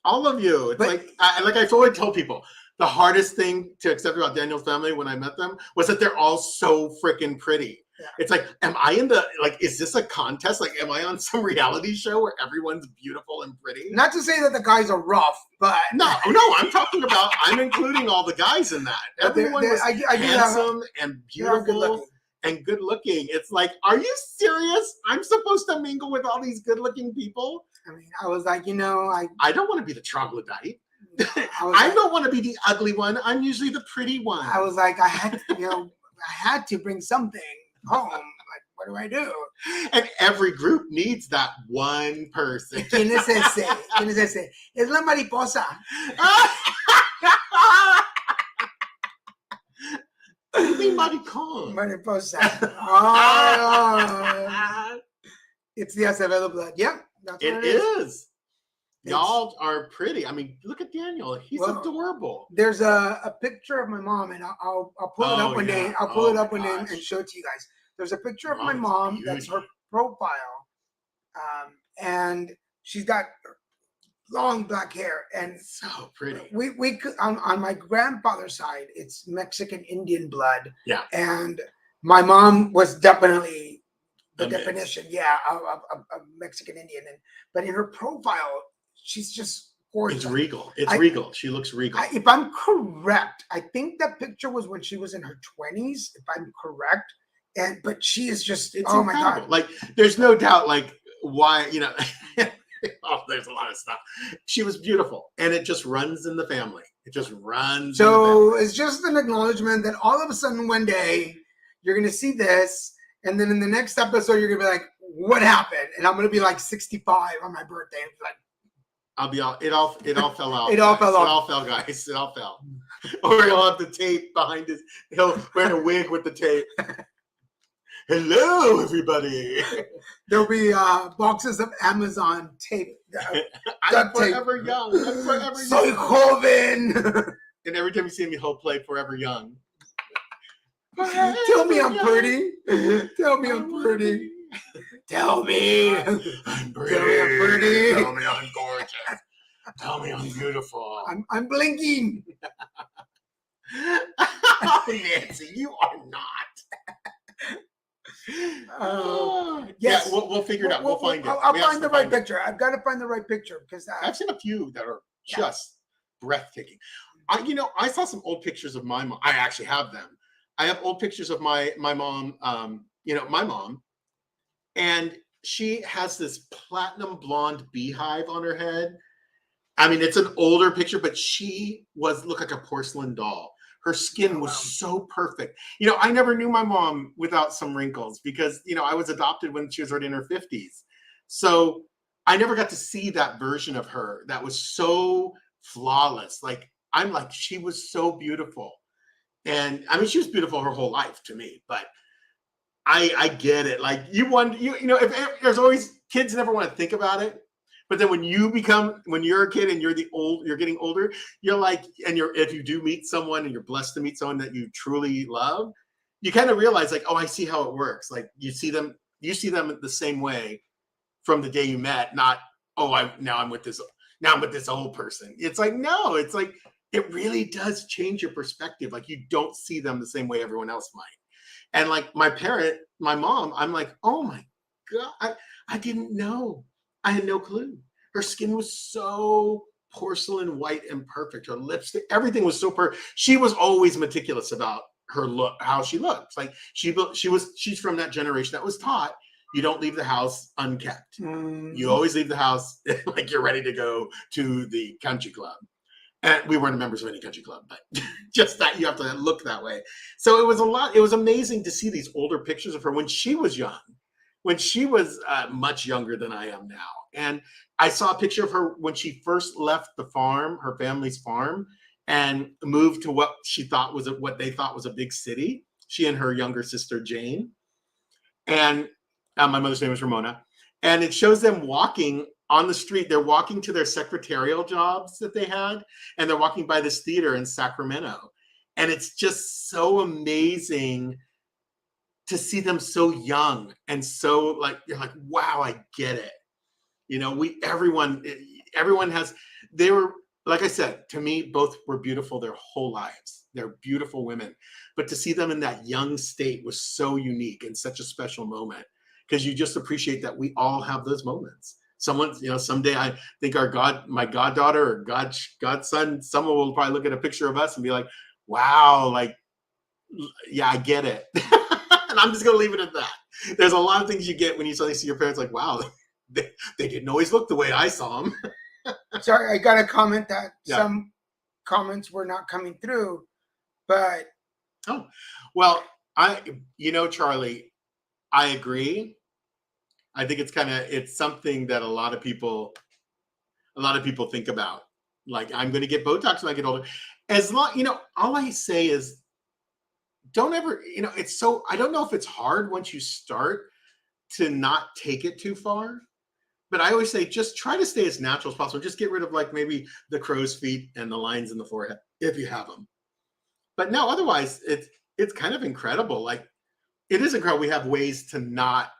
all of you. It's But- I always told people, the hardest thing to accept about Daniel's family when I met them was that they're all so freaking pretty. Yeah. It's like, am I in the, like, is this a contest? Like, am I on some reality show where everyone's beautiful and pretty? Not to say that the guys are rough, but No, I'm talking about, I'm including all the guys in that. but they're- Everyone they're- was I do have- handsome and they are good beautiful looking. and good looking. It's like, are you serious? I'm supposed to mingle with all these good looking people? I mean, I was like, I I don't want to be the troglodyte. I was I like, don't want to be the ugly one. I'm usually the pretty one. I was like, I had to bring something home. Like, what do I do? And every group needs that one person. ¿Quién es ese? ¿Quién es ese? Es la mariposa. You mean maricon? Mariposa. Oh, it's the Acevedo blood. Yep, that's what It it is. is. Y'all are pretty. I mean, look at Daniel. He's Well, adorable. There's a picture of my mom, and I'll pull it Oh, up one day. yeah. I'll pull Oh, it up my one day gosh. and show it to you guys. There's a picture of my Mom's mom. That's her beauty. profile, and she's got long black hair. And So pretty. we could, on my grandfather's side, it's Mexican Indian blood. Yeah. And my mom was definitely the A mix. definition, yeah, of Mexican Indian. But in her profile, she's just gorgeous. It's regal. It's I- regal. She looks regal. If I'm correct, I think that picture was when she was in her 20s, if I'm correct. But she is just, It's oh my incredible. God. Like, there's no doubt, like, why, oh, there's a lot of stuff. She was beautiful, and it just runs in the family. It just runs. in the family. So it's just an acknowledgement that all of a sudden one day you're going to see this. And then in the next episode, you're going to be like, what happened? And I'm going to be like 65 on my birthday. And be like, I'll be all. It all fell out. It all guys. fell off. It all fell, guys. It all fell. Or he'll have the tape behind his. He'll wear a wig with the tape. Hello, everybody. there'll be boxes of Amazon tape. I'm Duct tape. forever young. I'm forever Soy young. joven. And every time you see me, he'll play Forever Young. Tell me I'm pretty. Tell me I'm pretty. Tell me. I'm pretty. Tell me I'm pretty. Tell me I'm gorgeous. Tell me I'm beautiful. I'm blinking. Nancy, you are not. Yes. Yeah, we'll figure it out. We'll find it. I'll We have find to the right find it. picture. I've got to find the right picture because I've seen a few that are Yeah. just breathtaking. I saw some old pictures of my mom. I actually have them. I have old pictures of my mom. My mom, and she has this platinum blonde beehive on her head. I mean, it's an older picture, but she looked like a porcelain doll. Her skin was Wow. so perfect. I never knew my mom without some wrinkles because, I was adopted when she was already in her 50s. So I never got to see that version of her that was so flawless. She was so beautiful. And I mean, she was beautiful her whole life to me, but I get it. Like if there's always kids never want to think about it. But then when you're a kid and you're getting older, you're like, if you do meet someone and you're blessed to meet someone that you truly love, you kind of realize like, oh, I see how it works. Like you see them the same way from the day you met, not, oh, now I'm with this old person. It's like, no, it's like, it really does change your perspective. Like you don't see them the same way everyone else might. And like my mom, I'm like, oh my God, I didn't know. I had no clue. Her skin was so porcelain white and perfect. Her lipstick, everything was so perfect. She was always meticulous about her look, how she looked. Like she's from that generation that was taught you don't leave the house unkept. You always leave the house like you're ready to go to the country club. And we weren't members of any country club, but just that you have to look that way. So it was amazing to see these older pictures of her when she was young. When she was much younger than I am now. And I saw a picture of her when she first left the farm, her family's farm, and moved to what they thought was a big city. She and her younger sister Jane, and my mother's name was Ramona. And it shows them walking on the street. They're walking to their secretarial jobs that they had, and they're walking by this theater in Sacramento. And it's just so amazing to see them so young and so like, you're like, wow, I get it. You know, everyone they were, like I said, to me, both were beautiful their whole lives. They're beautiful women. But to see them in that young state was so unique and such a special moment, because you just appreciate that we all have those moments. Someone, you know, someday I think my goddaughter or godson, someone will probably look at a picture of us and be like, wow, like, yeah, I get it. And I'm just going to leave it at that. There's a lot of things you get when you suddenly see your parents like, wow, they didn't always look the way I saw them. Sorry, I got a comment that Yeah. some comments were not coming through, but Oh, well, Charlie, I agree. I think it's something that a lot of people think about. Like, I'm going to get Botox when I get older. As long, all I say is, don't ever, I don't know if it's hard once you start to not take it too far. But I always say, just try to stay as natural as possible. Just get rid of like maybe the crow's feet and the lines in the forehead if you have them. But no, otherwise it's kind of incredible. Like, it is incredible. We have ways to not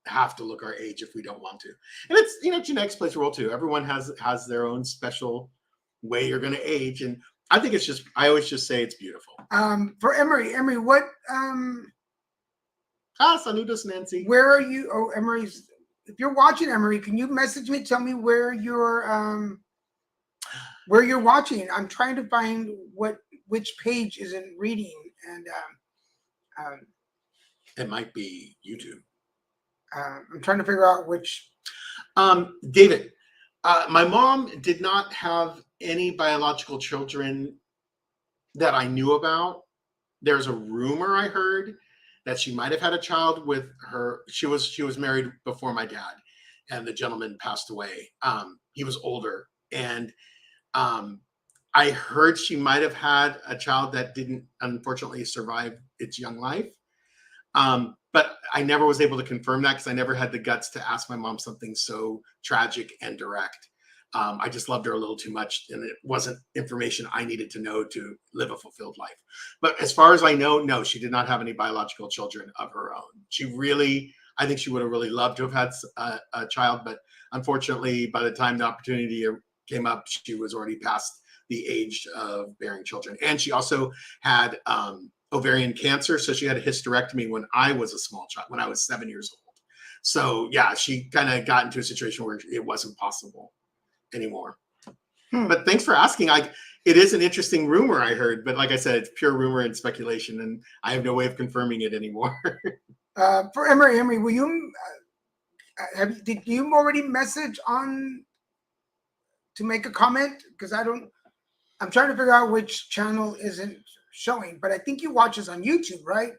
have to look our age if we don't want to. And it's, genetics plays a role too. Everyone has their own special way you're going to age. And I think I always just say it's beautiful. for Emery, what Saludos, Nancy. where are you? Oh, Emery's. If you're watching, Emery, can you message me? Tell me where you're watching. I'm trying to find which page isn't reading, and It might be YouTube. I'm trying to figure out which. David, my mom did not have any biological children that I knew about. There's a rumor I heard that she might have had a child with her. She was married before my dad, and the gentleman passed away. He was older, and I heard she might have had a child that didn't unfortunately survive its young life. But I never was able to confirm that because I never had the guts to ask my mom something so tragic and direct. I just loved her a little too much, and it wasn't information I needed to know to live a fulfilled life. But as far as I know, no, she did not have any biological children of her own. I think she would have really loved to have had a child, but unfortunately, by the time the opportunity came up, she was already past the age of bearing children. And she also had ovarian cancer, so she had a hysterectomy when I was a small child, when I was 7 years old. So yeah, she kind of got into a situation where it wasn't possible anymore. But thanks for asking. It is an interesting rumor I heard, but like I said, it's pure rumor and speculation, and I have no way of confirming it anymore. For Emery, will you did you already message on to make a comment? Because I'm trying to figure out which channel isn't showing, but I think you watch us on YouTube, right?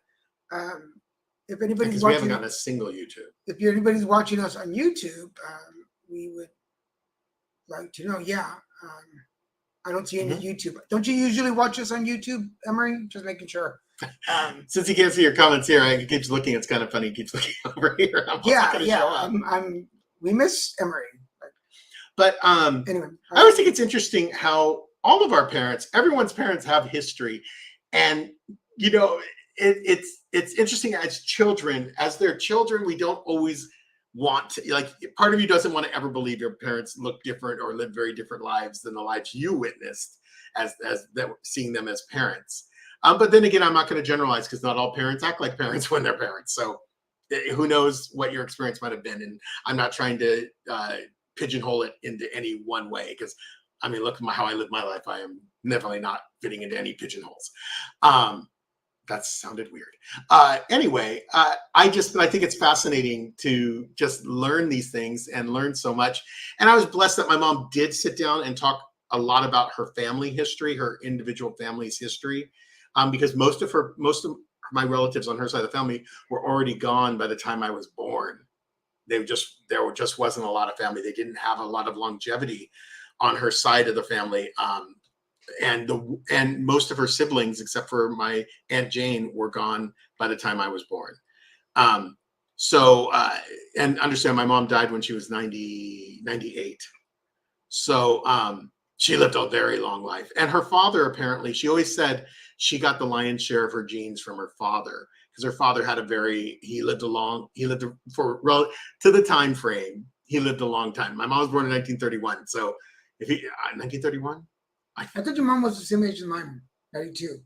If anybody's Because we watching, haven't gotten a single YouTube. if anybody's watching us on YouTube, we would like to know. Yeah, I don't see any YouTube. Don't you usually watch us on YouTube, Emery? Just making sure. Since you can't see your comments here, he keeps looking. It's kind of funny. He keeps looking over here. Yeah. We miss Emery. But Anyway, I always think it's interesting how all of our parents, everyone's parents, have history, and it's interesting as children. As their children, we don't always want to, like, part of you doesn't want to ever believe your parents look different or live very different lives than the lives you witnessed as that, seeing them as parents. But then again, I'm not going to generalize because not all parents act like parents when they're parents. So who knows what your experience might have been. And I'm not trying to pigeonhole it into any one way, because I mean, look at how I live my life. I am definitely not fitting into any pigeonholes. That sounded weird. Anyway, I think it's fascinating to just learn these things and learn so much. And I was blessed that my mom did sit down and talk a lot about her family history, her individual family's history, because most of my relatives on her side of the family were already gone by the time I was born. There just wasn't a lot of family. They didn't have a lot of longevity on her side of the family. and most of her siblings, except for my Aunt Jane, were gone by the time I was born. And understand, my mom died when she was 98. So she lived a very long life. And her father, apparently, she always said she got the lion's share of her genes from her father, because her father had to the time frame, he lived a long time. My mom was born in 1931. So 1931? I thought your mom was the same age as mine, 92.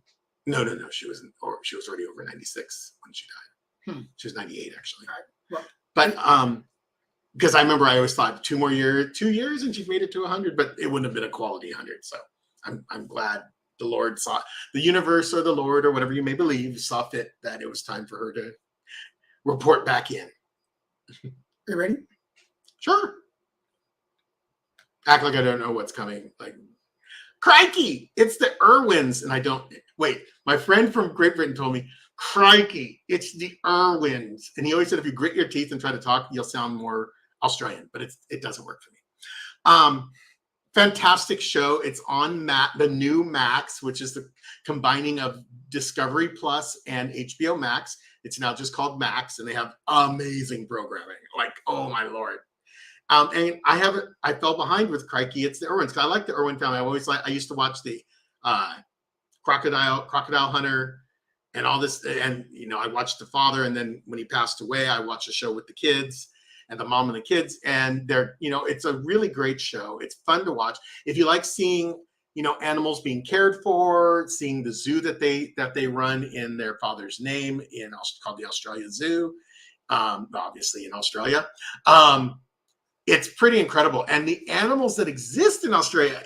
No. She was already over 96 when she died. She was 98, actually. Well, but because I remember I always thought 2 years and she's made it to 100, but it wouldn't have been a quality 100. So I'm glad the Lord saw, the universe or the Lord or whatever you may believe saw fit that it was time for her to report back in. You ready? Sure. Act like I don't know what's coming. Like, crikey, it's the Irwins. And I don't, wait, my friend from Great Britain told me, crikey, it's the Irwins. And he always said, if you grit your teeth and try to talk, you'll sound more Australian, but it doesn't work for me. Fantastic show. It's on the new Max, which is the combining of Discovery Plus and HBO Max. It's now just called Max, and they have amazing programming. Like, oh my Lord. And I fell behind with crikey, it's the Irwins. I like the Irwin family. I used to watch the Crocodile Hunter and all this. And, I watched the father. And then when he passed away, I watched a show with the kids and the mom and the kids. And it's a really great show. It's fun to watch. If you like seeing, animals being cared for, seeing the zoo that they run in their father's name called the Australia Zoo, obviously in Australia. It's pretty incredible. And the animals that exist in Australia,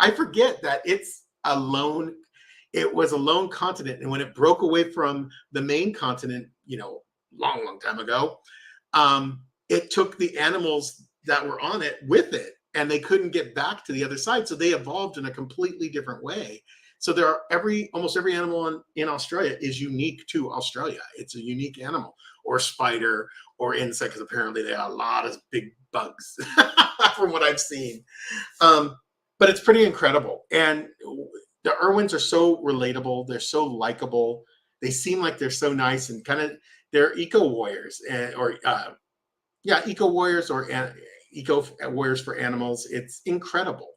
I forget that it was a lone continent. And when it broke away from the main continent, long time ago, it took the animals that were on it with it, and they couldn't get back to the other side. So they evolved in a completely different way. So almost every animal in Australia is unique to Australia. It's a unique animal, or spider, or insect, because apparently they have a lot of big bugs from what I've seen. But it's pretty incredible. And the Irwins are so relatable. They're so likable. They seem like they're so nice, and they're eco warriors, eco warriors or eco warriors for animals. It's incredible.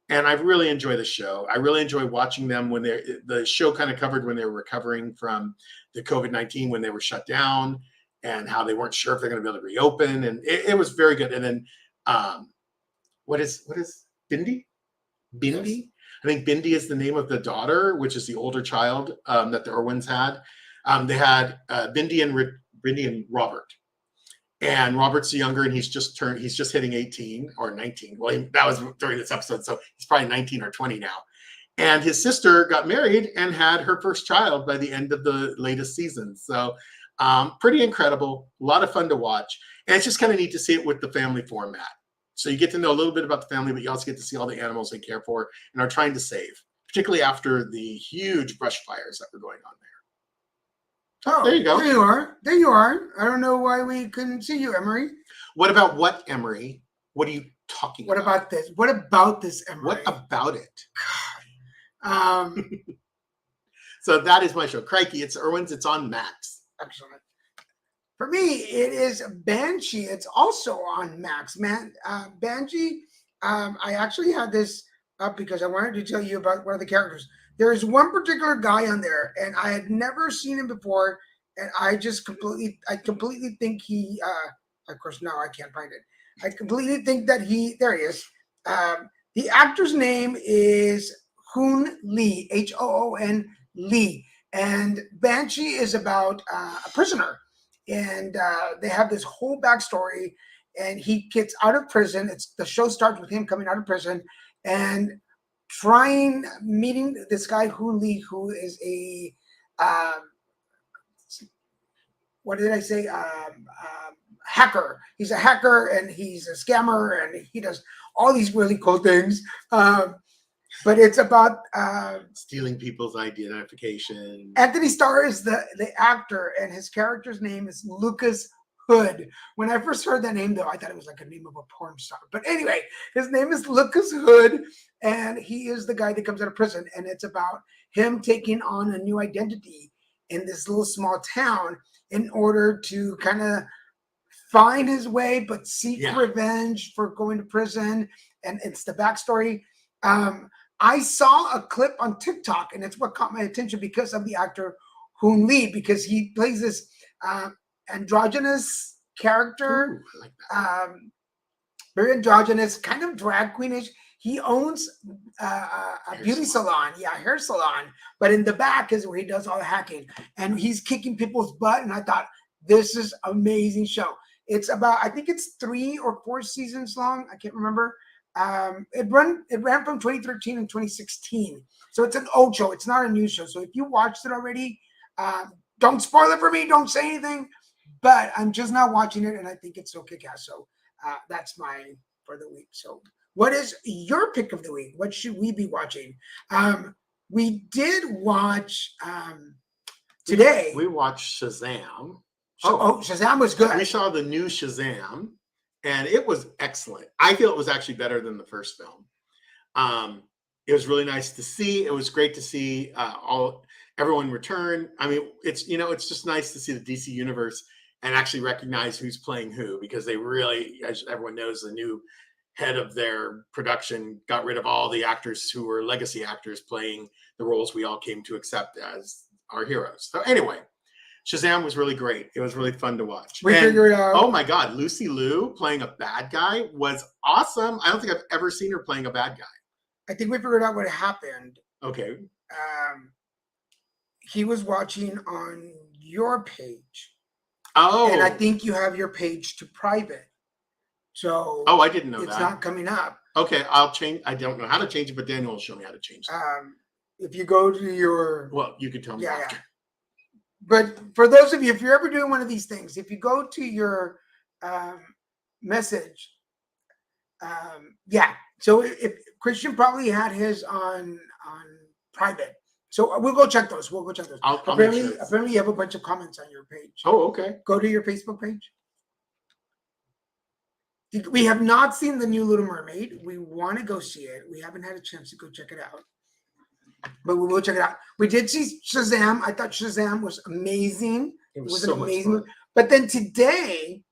And I really enjoy the show. I really enjoy watching them when the show kind of covered when they were recovering from the COVID-19, when they were shut down, and how they weren't sure if they're going to be able to reopen. And it was very good. And then what is Bindi? Bindi? Yes. I think Bindi is the name of the daughter, which is the older child that the Irwins had. They had Bindi and Robert. And Robert's younger, and he's just hitting 18 or 19. Well, that was during this episode, so he's probably 19 or 20 now. And his sister got married and had her first child by the end of the latest season. So pretty incredible, a lot of fun to watch. And it's just kind of neat to see it with the family format. So you get to know a little bit about the family, but you also get to see all the animals they care for and are trying to save, particularly after the huge brush fires that were going on there. Oh, there you go. There you are. I don't know why we couldn't see you, Emery. What about what, Emery? What are you talking about? What about this? What about this, Emery? What about it? God. So that is my show. Crikey, it's Irwins. It's on Max. Excellent. For me, it is Banshee. It's also on Max, man. Banshee, I actually had this up because I wanted to tell you about one of the characters. There's one particular guy on there, and I had never seen him before, and I completely think he, of course, now I can't find it. I completely think that there he is. The actor's name is Hoon Lee, Hoon Lee, and Banshee is about a prisoner, and they have this whole backstory, and he gets out of prison. The show starts with him coming out of prison, and meeting this guy Hoon Lee, who is a what did I say? Hacker. He's a hacker, and he's a scammer, and he does all these really cool things. But it's about stealing people's identification. Anthony Starr is the actor, and his character's name is Lucas Hood. When I first heard that name, though, I thought it was like a name of a porn star. But anyway, his name is Lucas Hood, and he is the guy that comes out of prison. And it's about him taking on a new identity in this little small town in order to kind of find his way, but seek revenge for going to prison. And it's the backstory. I saw a clip on TikTok, and it's what caught my attention because of the actor Hoon Lee, because he plays this androgynous character. Ooh, I like that. Very androgynous, kind of drag queenish. He owns a beauty salon, hair salon. But in the back is where he does all the hacking, and he's kicking people's butt. And I thought, this is amazing show. It's about, I think it's 3 or 4 seasons long. I can't remember. It ran from 2013 and 2016. So it's an old show. It's not a new show. So if you watched it already, don't spoil it for me. Don't say anything. But I'm just now watching it, and I think it's so kick-ass. So that's my for the week. So what is your pick of the week? What should we be watching? We did watch today. We watched Shazam. Shazam was good. We saw the new Shazam, and it was excellent. I feel it was actually better than the first film. It was really nice to see. It was great to see everyone return. I mean, it's just nice to see the DC universe and actually recognize who's playing who, because they really, as everyone knows, the new head of their production got rid of all the actors who were legacy actors playing the roles we all came to accept as our heroes. So anyway, Shazam was really great. It was really fun to watch. We figured out. Oh my God, Lucy Liu playing a bad guy was awesome. I don't think I've ever seen her playing a bad guy. I think we figured out what happened. Okay. He was watching on your page. Oh. And I think you have your page to private. So I didn't know it's that. not coming up. Okay, I'll change. I don't know how to change it, but Daniel will show me how to change it. If you go to your Well, you could tell me after. But for those of you, if you're ever doing one of these things, if you go to your message, so if Christian probably had his on private. So we'll go check those. I'll apparently, make sure. apparently you have a bunch of comments on your page. Oh, okay. Go to your Facebook page. We have not seen the new Little Mermaid. We want to go see it. We haven't had a chance to go check it out, but we will check it out. We did see Shazam. I thought Shazam was amazing. It was so much fun. But then today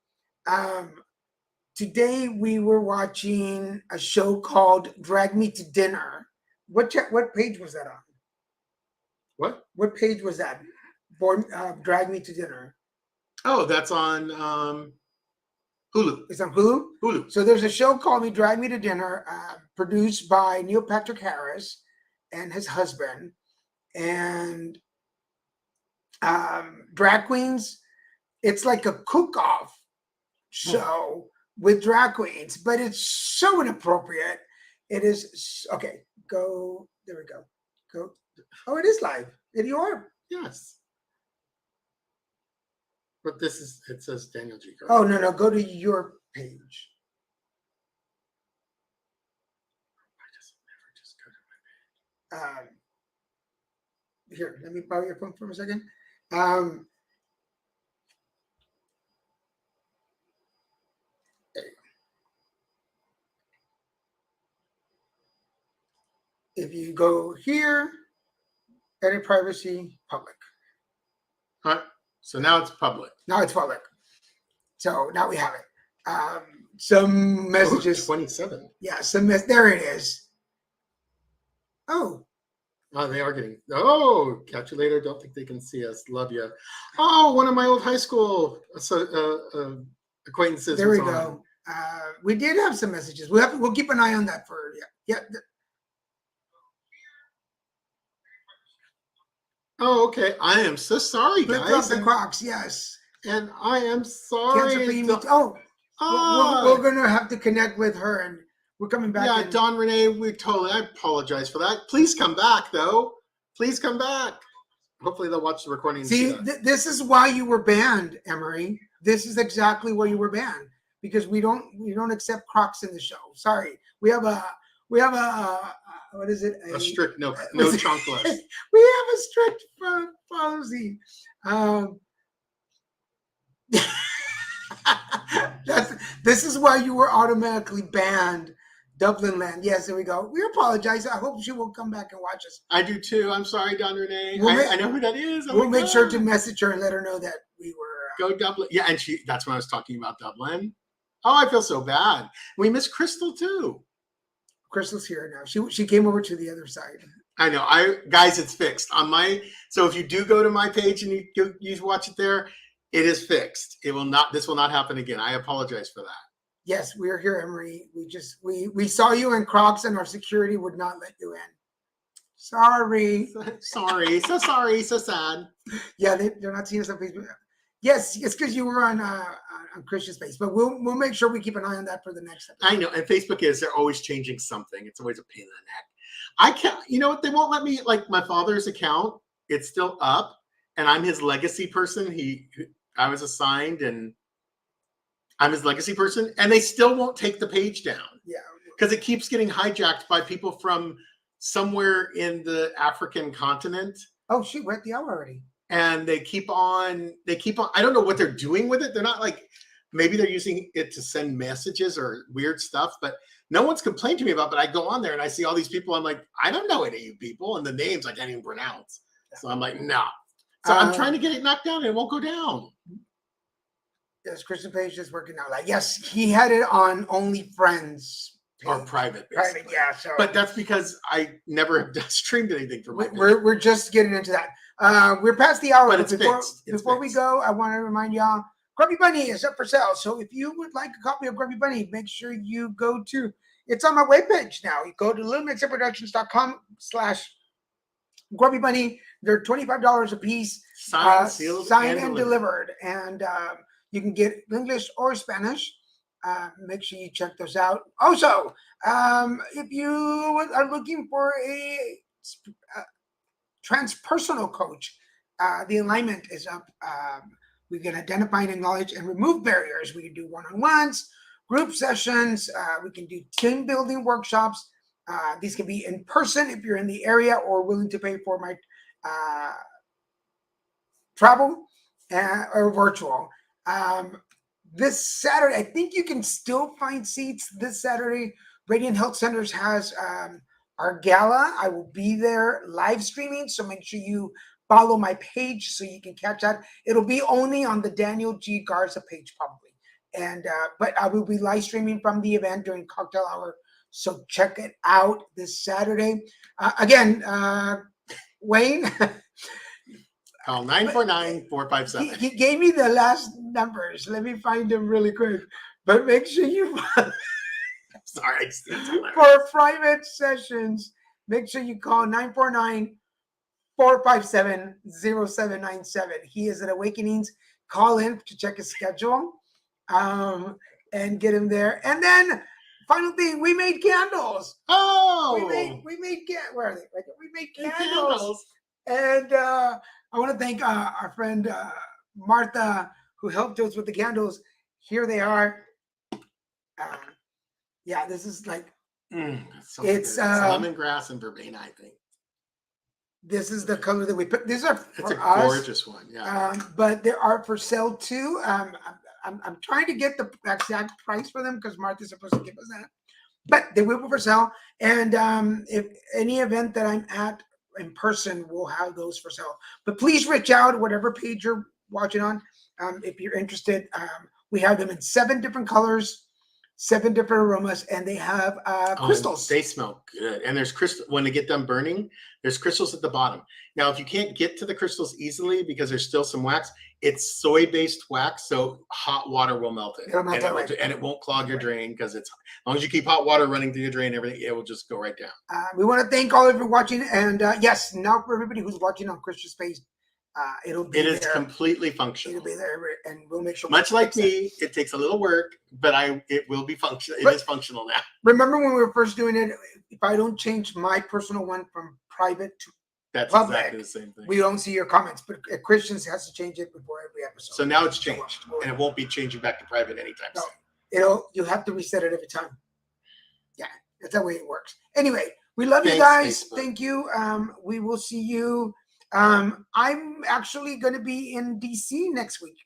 we were watching a show called Drag Me to Dinner. What page was that on? What page was that? Drag Me to Dinner. Oh, that's on Hulu. It's on Hulu? Hulu. So there's a show called Drag Me to Dinner, produced by Neil Patrick Harris and his husband. And drag queens, it's like a cook-off show with drag queens, but it's so inappropriate. It is, okay, go, there we go. Go. Oh, it is live. You are. Yes. But it says Daniel G. Oh, no, go to your page. I just never go to my page. Here, let me borrow your phone for a second. There you go. If you go here, edit privacy, public. All right. So now it's public. Now it's public. So now we have it. Some messages. 27. Yeah, there it is. Oh. Oh, they are getting. Oh, catch you later. Don't think they can see us. Love you. Oh, one of my old high school acquaintances. There we go. We did have some messages. We'll keep an eye on that for yeah. Oh, okay. I am so sorry, guys. The Crocs, yes. And I am sorry. We're gonna have to connect with her, and we're coming back. Yeah, Don Renee, I apologize for that. Please come back, though. Please come back. Hopefully they'll watch the recording. See, this is why you were banned, Emery. This is exactly why you were banned, because we don't accept Crocs in the show. Sorry, we have a what is it? A strict no chunkless. We have a strict policy. This is why you were automatically banned, Dublin Land. Yes, there we go. We apologize. I hope she will come back and watch us. I do too. I'm sorry, Don Renee. We'll I know who that is. Oh We'll my make sure to God. message her and let her know that we were. Go Dublin. Yeah, and that's when I was talking about Dublin. Oh, I feel so bad. We miss Crystal too. Crystal's here now. She came over to the other side. I know. Guys, it's fixed on my. So if you do go to my page and you watch it there, it is fixed. It will not. This will not happen again. I apologize for that. Yes, we're here, Emery. We saw you in Crocs and our security would not let you in. Sorry. Sorry. So sorry. So sad. Yeah, they're not seeing us on Facebook. Yes, it's because you were on Christian Space, but we'll make sure we keep an eye on that for the next episode. I know. And Facebook they're always changing something. It's always a pain in the neck. I can't, you know what? They won't let me, like my father's account, it's still up and I'm his legacy person. I was assigned and I'm his legacy person and they still won't take the page down. Yeah. Because it keeps getting hijacked by people from somewhere in the African continent. Oh, shoot, we're at the hour already. And they keep on, I don't know what they're doing with it. They're not like, maybe they're using it to send messages or weird stuff, but no one's complained to me about, but I go on there and I see all these people. I'm like, I don't know any of you people. And the names I can't even pronounce. So I'm like, no. So I'm trying to get it knocked down and it won't go down. Yes, Christian Page is working out. Like, yes, he had it on Only Friends. Or private. Private, basically. yeah. So, But that's because I never streamed anything for my page. we're just getting into that. We're past the hour. But it's before fixed. It's before we fixed. go, I want to remind y'all, Grubby Bunny is up for sale. So if you would like a copy of Grubby Bunny, make sure you go to, it's on my webpage now. You go to littlemixerproductions.com/Grubby Bunny. They're $25 a piece. Signed, sealed, signed and and delivered. And you can get English or Spanish. Make sure you check those out. Also, if you are looking for a transpersonal coach, the alignment is up. We can identify and acknowledge and remove barriers. We can do one-on-ones, group sessions. We can do team building workshops. These can be in person if you're in the area or willing to pay for my travel or virtual. This Saturday, I think you can still find seats this Saturday. Radiant Health Centers has our gala. I will be there live streaming, so make sure you follow my page so you can catch that. It'll be only on the Daniel G. Garza page probably. And but I will be live streaming from the event during cocktail hour. So check it out this Saturday. Again, Wayne. Call 949-457. He gave me the last numbers. Let me find them really quick. But make sure you Sorry. for private sessions, make sure you call 949-457-0797. He is at Awakenings. Call in to check his schedule and get him there. And then final thing, we made candles. Oh, We made where are they? We made candles. And I want to thank our friend Martha, who helped us with the candles. Here they are. Yeah, this is like so it's good. Lemongrass and verbena, I think. This is the color that we put. These are It's for a us, gorgeous one. Yeah. but they are for sale too. I'm trying to get the exact price for them because Martha's supposed to give us that. But they will be for sale. And if any event that I'm at in person, we'll have those for sale. But please reach out, whatever page you're watching on, if you're interested. We have them in 7 different colors, 7 different aromas, and they have crystals. They smell good. And there's crystal when they get done burning, there's crystals at the bottom. Now, if you can't get to the crystals easily because there's still some wax, it's soy-based wax, so hot water will melt it. It'll melt And it won't clog your drain because it's as long as you keep hot water running through your drain, everything, it will just go right down. We want to thank all of you for watching. And yes, now for everybody who's watching on Christian Space, it'll be It is there. completely functional. It'll be there, and we'll make sure. Much like me, it takes a little work, but it will be functional. It But- is functional now. Remember when we were first doing it? If I don't change my personal one from private to, That's Public. exactly the same thing. we don't see your comments. But Christians has to change it before every episode. So now it's changed, and it won't be changing back to private anytime No. soon. You have to reset it every time. Yeah, that's the way it works. Anyway, we love you Thanks, guys. Facebook. Thank you. We will see you. I'm actually going to be in DC next week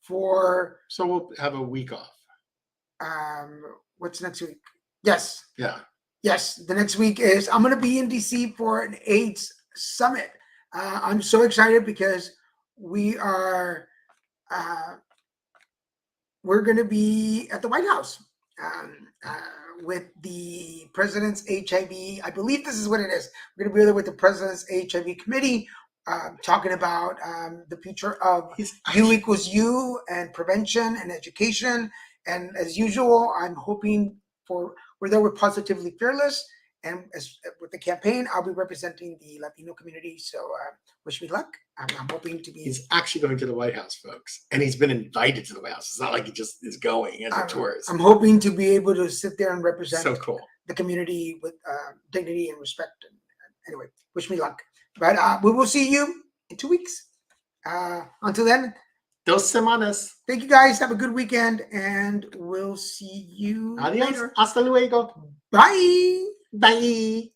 for So we'll have a week off. what's next week? Yes. Yeah. Yes, the next week is I'm going to be in DC for an AIDS summit. I'm so excited because we're going to be at the White House with the president's HIV. I believe this is what it is. We're going to be there with the president's HIV committee, talking about the future of U equals U and prevention and education. And as usual, I'm hoping we're there with Positively Fearless, and as with the campaign, I'll be representing the Latino community. So wish me luck. I'm hoping to be. He's actually going to the White House, folks, and he's been invited to the White House. It's not like he just is going as a tourist. I'm hoping to be able to sit there and represent So cool. the community with dignity and respect. And anyway, wish me luck. But we will see you in 2 weeks. Until then, 2 semanas. thank you guys. Have a good weekend, and we'll see you Adios. later. Hasta luego. Bye. Bye.